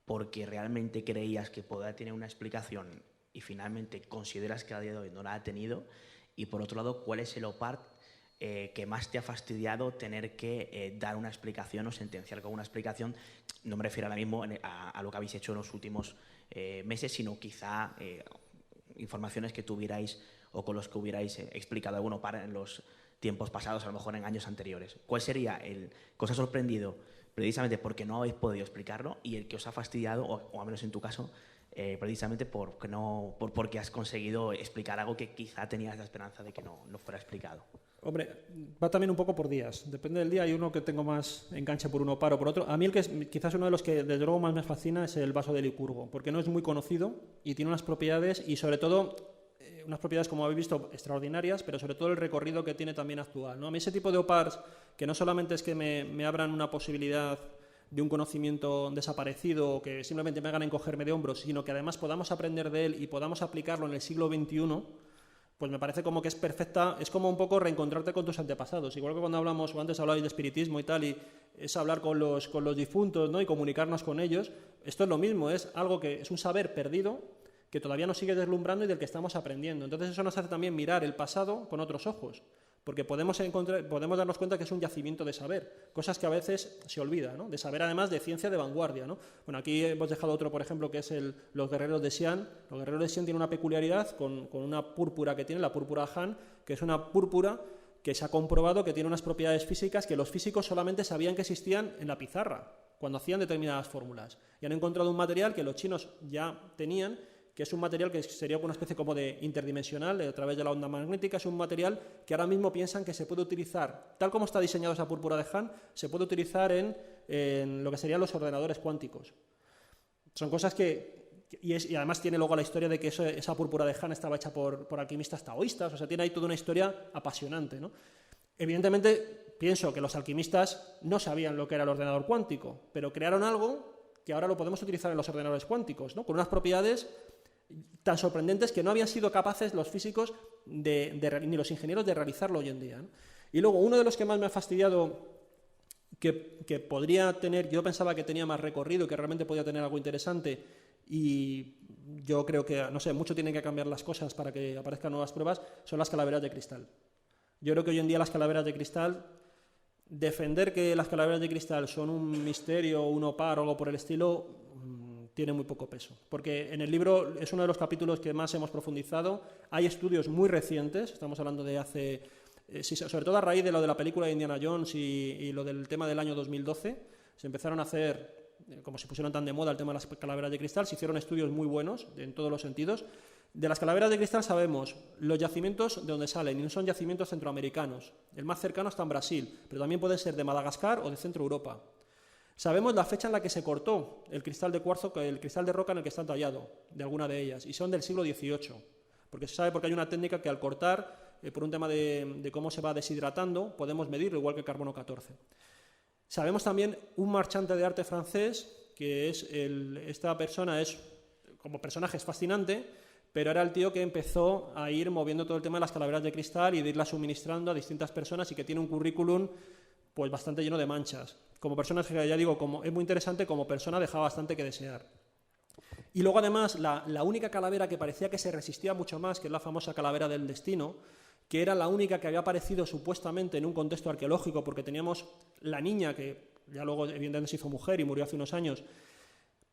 Speaker 3: Porque realmente creías que podía tener una explicación y finalmente consideras que a día de hoy no la ha tenido. Y por otro lado, ¿cuál es el OPAR que más te ha fastidiado tener que dar una explicación o sentenciar con una explicación? No me refiero ahora mismo a lo que habéis hecho en los últimos meses, sino quizá informaciones que tuvierais o con los que hubierais explicado algún OPAR en los tiempos pasados, a lo mejor en años anteriores. ¿Cuál sería el que os ha sorprendido precisamente porque no habéis podido explicarlo y el que os ha fastidiado, o al menos en tu caso, precisamente porque has conseguido explicar algo que quizá tenías la esperanza de que no fuera explicado?
Speaker 2: Hombre, va también un poco por días. Depende del día. Hay uno que tengo más enganche por uno paro por otro. A mí el que es quizás uno de los que desde luego más me fascina es el vaso de Licurgo, porque no es muy conocido y tiene unas propiedades y sobre todo unas propiedades, como habéis visto, extraordinarias, pero sobre todo el recorrido que tiene también actual, ¿no? A mí ese tipo de OPARs, que no solamente es que me abran una posibilidad de un conocimiento desaparecido o que simplemente me hagan encogerme de hombros, sino que además podamos aprender de él y podamos aplicarlo en el siglo XXI, pues me parece como que es perfecta, es como un poco reencontrarte con tus antepasados. Igual que cuando hablamos, o antes hablabais de espiritismo y tal, y es hablar con los difuntos, ¿no?, y comunicarnos con ellos. Esto es lo mismo, es algo que es un saber perdido, que todavía nos sigue deslumbrando y del que estamos aprendiendo. Entonces eso nos hace también mirar el pasado con otros ojos, porque podemos darnos cuenta que es un yacimiento de saber, cosas que a veces se olvidan, ¿no?, de saber además de ciencia de vanguardia, ¿no? Bueno, aquí hemos dejado otro, por ejemplo, que es los guerreros de Xi'an. Los guerreros de Xi'an tienen una peculiaridad con una púrpura que tienen, la púrpura Han, que es una púrpura que se ha comprobado que tiene unas propiedades físicas que los físicos solamente sabían que existían en la pizarra, cuando hacían determinadas fórmulas. Y han encontrado un material que los chinos ya tenían, que es un material que sería una especie como de interdimensional, a través de la onda magnética. Es un material que ahora mismo piensan que se puede utilizar, tal como está diseñado esa púrpura de Han, se puede utilizar en lo que serían los ordenadores cuánticos. Son cosas y además tiene luego la historia de que esa púrpura de Han estaba hecha por alquimistas taoístas, o sea, tiene ahí toda una historia apasionante, ¿no? Evidentemente, pienso que los alquimistas no sabían lo que era el ordenador cuántico, pero crearon algo que ahora lo podemos utilizar en los ordenadores cuánticos, ¿no? Con unas propiedades tan sorprendentes que no habían sido capaces los físicos ni los ingenieros de realizarlo hoy en día, ¿no? Y luego, uno de los que más me ha fastidiado, que podría tener, yo pensaba que tenía más recorrido, que realmente podía tener algo interesante, y yo creo que, no sé, mucho tienen que cambiar las cosas para que aparezcan nuevas pruebas, son las calaveras de cristal. Yo creo que hoy en día las calaveras de cristal, defender que las calaveras de cristal son un misterio, un opar o algo por el estilo, tiene muy poco peso. Porque en el libro es uno de los capítulos que más hemos profundizado. Hay estudios muy recientes, estamos hablando de hace, sobre todo a raíz de lo de la película de Indiana Jones y lo del tema del año 2012, se empezaron a hacer, como se pusieron tan de moda el tema de las calaveras de cristal, se hicieron estudios muy buenos en todos los sentidos. De las calaveras de cristal sabemos los yacimientos de donde salen, y no son yacimientos centroamericanos. El más cercano está en Brasil, pero también puede ser de Madagascar o de Centro Europa. Sabemos la fecha en la que se cortó el cristal de cuarzo, el cristal de roca en el que está tallado, de alguna de ellas, y son del siglo XVIII, porque se sabe porque hay una técnica que al cortar, por un tema de cómo se va deshidratando, podemos medirlo igual que el carbono 14. Sabemos también un marchante de arte francés, que es esta persona como personaje es fascinante, pero era el tío que empezó a ir moviendo todo el tema de las calaveras de cristal y de irlas suministrando a distintas personas, y que tiene un currículum pues bastante lleno de manchas. Como persona, ya digo, es muy interesante, como persona dejaba bastante que desear. Y luego además la única calavera que parecía que se resistía mucho más, que es la famosa calavera del destino, que era la única que había aparecido supuestamente en un contexto arqueológico, porque teníamos la niña, que ya luego evidentemente se hizo mujer y murió hace unos años,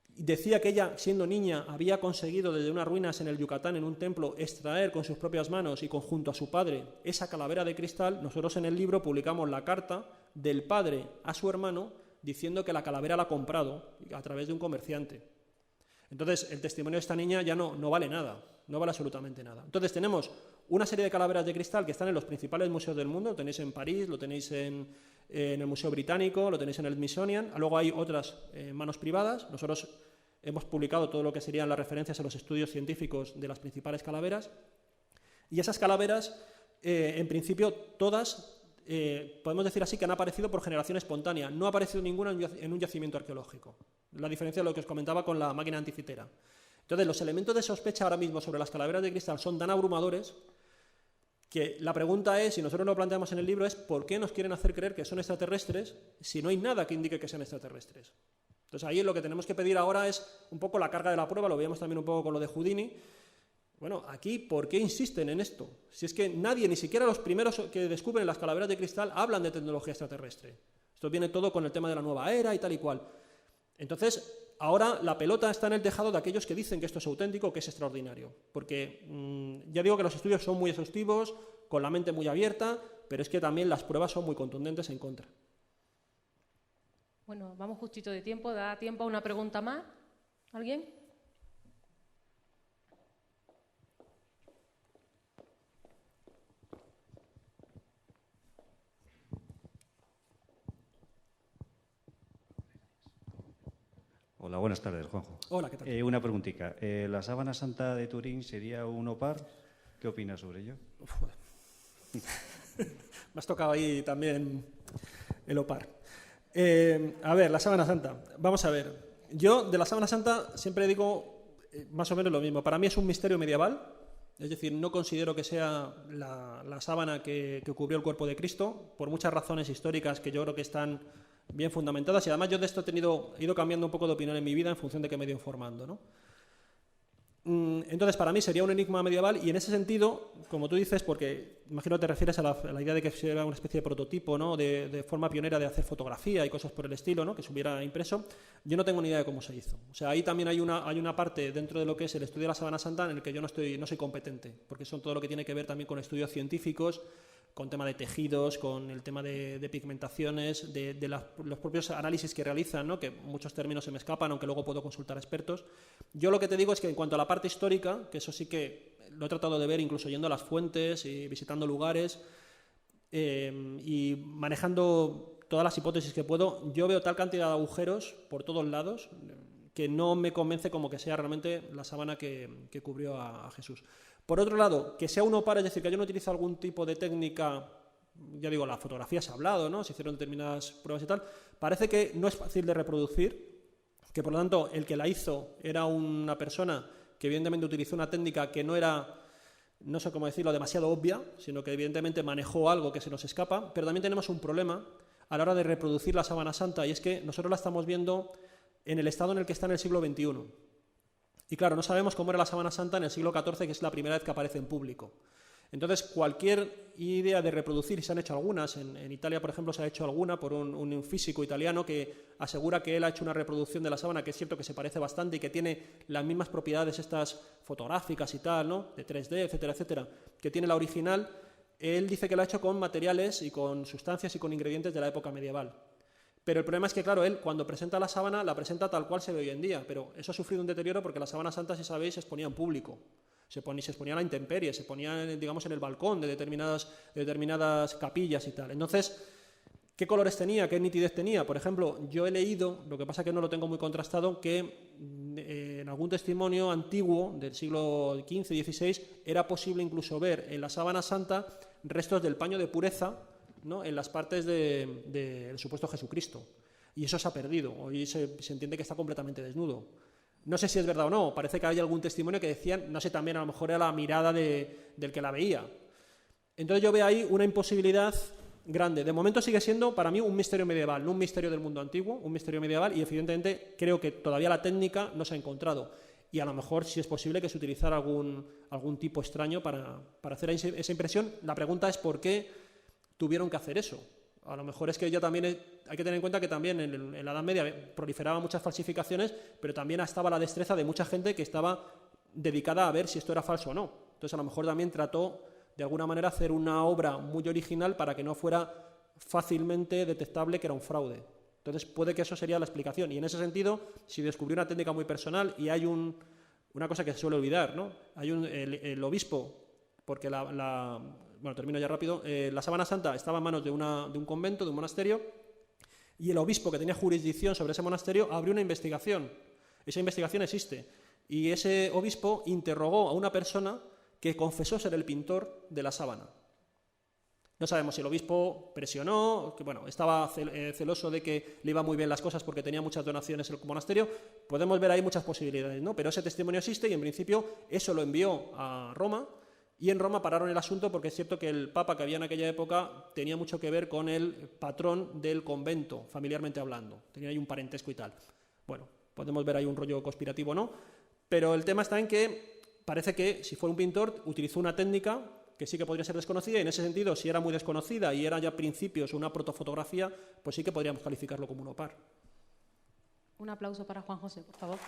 Speaker 2: decía que ella, siendo niña, había conseguido desde unas ruinas en el Yucatán, en un templo, extraer con sus propias manos y junto a su padre esa calavera de cristal. Nosotros en el libro publicamos la carta del padre a su hermano diciendo que la calavera la ha comprado a través de un comerciante. Entonces, el testimonio de esta niña ya no vale nada, no vale absolutamente nada. Entonces, tenemos una serie de calaveras de cristal que están en los principales museos del mundo. Lo tenéis en París, lo tenéis en el Museo Británico, lo tenéis en el Smithsonian. Luego hay otras en manos privadas. Nosotros hemos publicado todo lo que serían las referencias a los estudios científicos de las principales calaveras. Y esas calaveras, en principio, todas, podemos decir así, que han aparecido por generación espontánea. No ha aparecido ninguna en un yacimiento arqueológico. La diferencia de lo que os comentaba con la máquina anticitera. Entonces, los elementos de sospecha ahora mismo sobre las calaveras de cristal son tan abrumadores que la pregunta es, y nosotros lo planteamos en el libro, es ¿por qué nos quieren hacer creer que son extraterrestres si no hay nada que indique que sean extraterrestres? Entonces, ahí lo que tenemos que pedir ahora es un poco la carga de la prueba. Lo veíamos también un poco con lo de Houdini. Bueno, aquí, ¿por qué insisten en esto? Si es que nadie, ni siquiera los primeros que descubren las calaveras de cristal, hablan de tecnología extraterrestre. Esto viene todo con el tema de la nueva era y tal y cual. Entonces, ahora la pelota está en el tejado de aquellos que dicen que esto es auténtico, que es extraordinario. Porque ya digo que los estudios son muy exhaustivos, con la mente muy abierta, pero es que también las pruebas son muy contundentes en contra.
Speaker 1: Bueno, vamos justito de tiempo. ¿Da tiempo a una pregunta más? ¿Alguien?
Speaker 4: Hola, buenas tardes, Juanjo.
Speaker 2: Hola, ¿qué tal?
Speaker 4: Una preguntita. ¿La sábana santa de Turín sería un opar? ¿Qué opinas sobre ello?
Speaker 2: Me has tocado ahí también el opar. A ver, la sábana santa. Vamos a ver. Yo de la sábana santa siempre digo más o menos lo mismo. Para mí es un misterio medieval. Es decir, no considero que sea la sábana que cubrió el cuerpo de Cristo, por muchas razones históricas que yo creo que están bien fundamentadas, y además yo de esto he ido cambiando un poco de opinión en mi vida en función de qué me he ido informando, ¿no? Entonces, para mí sería un enigma medieval, y en ese sentido, como tú dices, porque imagino te refieres a la idea de que sea una especie de prototipo, ¿no? De forma pionera de hacer fotografía y cosas por el estilo, ¿no? Que se hubiera impreso. Yo no tengo ni idea de cómo se hizo. O sea, ahí también hay una parte dentro de lo que es el estudio de la sábana santa en el que yo no soy competente, porque son todo lo que tiene que ver también con estudios científicos, con tema de tejidos, con el tema de pigmentaciones, de los propios análisis que realizan, ¿no? Que muchos términos se me escapan, aunque luego puedo consultar a expertos. Yo lo que te digo es que en cuanto a la parte histórica, que eso sí que lo he tratado de ver incluso yendo a las fuentes y visitando lugares y manejando todas las hipótesis que puedo, yo veo tal cantidad de agujeros por todos lados que no me convence como que sea realmente la sábana que cubrió a Jesús. Por otro lado, que sea un opar, es decir, que yo no utilizo algún tipo de técnica, ya digo, la fotografía se ha hablado, ¿no? Se hicieron determinadas pruebas y tal, parece que no es fácil de reproducir, que por lo tanto el que la hizo era una persona que evidentemente utilizó una técnica que no era, no sé cómo decirlo, demasiado obvia, sino que evidentemente manejó algo que se nos escapa, pero también tenemos un problema a la hora de reproducir la sábana santa, y es que nosotros la estamos viendo en el estado en el que está en el siglo XXI. Y claro, no sabemos cómo era la sábana santa en el siglo XIV, que es la primera vez que aparece en público. Entonces, cualquier idea de reproducir, se han hecho algunas, en Italia, por ejemplo, se ha hecho alguna por un físico italiano que asegura que él ha hecho una reproducción de la sábana, que es cierto que se parece bastante y que tiene las mismas propiedades estas fotográficas y tal, ¿no? De 3D, etcétera, etcétera, que tiene la original. Él dice que la ha hecho con materiales y con sustancias y con ingredientes de la época medieval. Pero el problema es que, claro, él cuando presenta la sábana, la presenta tal cual se ve hoy en día, pero eso ha sufrido un deterioro porque la sábana santa, si sabéis, se exponía en público. Se exponía a la intemperie, se ponía, digamos, en el balcón de determinadas capillas y tal. Entonces, ¿qué colores tenía? ¿Qué nitidez tenía? Por ejemplo, yo he leído, lo que pasa que no lo tengo muy contrastado, que en algún testimonio antiguo del siglo XV, XVI, era posible incluso ver en la sábana santa restos del paño de pureza, ¿no?, en las partes del supuesto Jesucristo. Y eso se ha perdido. Hoy se entiende que está completamente desnudo. No sé si es verdad o no, parece que hay algún testimonio que decían, no sé, también a lo mejor era la mirada del que la veía. Entonces yo veo ahí una imposibilidad grande. De momento sigue siendo para mí un misterio medieval, no un misterio del mundo antiguo, un misterio medieval, y evidentemente creo que todavía la técnica no se ha encontrado. Y a lo mejor si es posible que se utilizara algún tipo extraño para hacer esa impresión. La pregunta es por qué tuvieron que hacer eso. A lo mejor es que ya también hay que tener en cuenta que también en la Edad Media proliferaban muchas falsificaciones, pero también estaba la destreza de mucha gente que estaba dedicada a ver si esto era falso o no. Entonces a lo mejor también trató de alguna manera hacer una obra muy original para que no fuera fácilmente detectable que era un fraude. Entonces puede que eso sería la explicación. Y en ese sentido, si descubrió una técnica muy personal y hay una cosa que se suele olvidar, ¿no? Hay el obispo, porque bueno, termino ya rápido. La sábana santa estaba en manos de un convento, de un monasterio, y el obispo que tenía jurisdicción sobre ese monasterio abrió una investigación. Esa investigación existe. Y ese obispo interrogó a una persona que confesó ser el pintor de la sábana. No sabemos si el obispo presionó, que bueno, estaba celoso de que le iban muy bien las cosas porque tenía muchas donaciones el monasterio. Podemos ver ahí muchas posibilidades, ¿no? Pero ese testimonio existe y en principio eso lo envió a Roma. Y en Roma pararon el asunto porque es cierto que el papa que había en aquella época tenía mucho que ver con el patrón del convento, familiarmente hablando. Tenía ahí un parentesco y tal. Bueno, podemos ver ahí un rollo conspirativo, ¿no? Pero el tema está en que parece que si fue un pintor utilizó una técnica que sí que podría ser desconocida, y en ese sentido, si era muy desconocida y era ya principios una protofotografía, pues sí que podríamos calificarlo como un opar.
Speaker 1: Un aplauso para Juan José, por favor.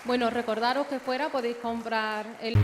Speaker 1: Bueno, recordaros que fuera podéis comprar el...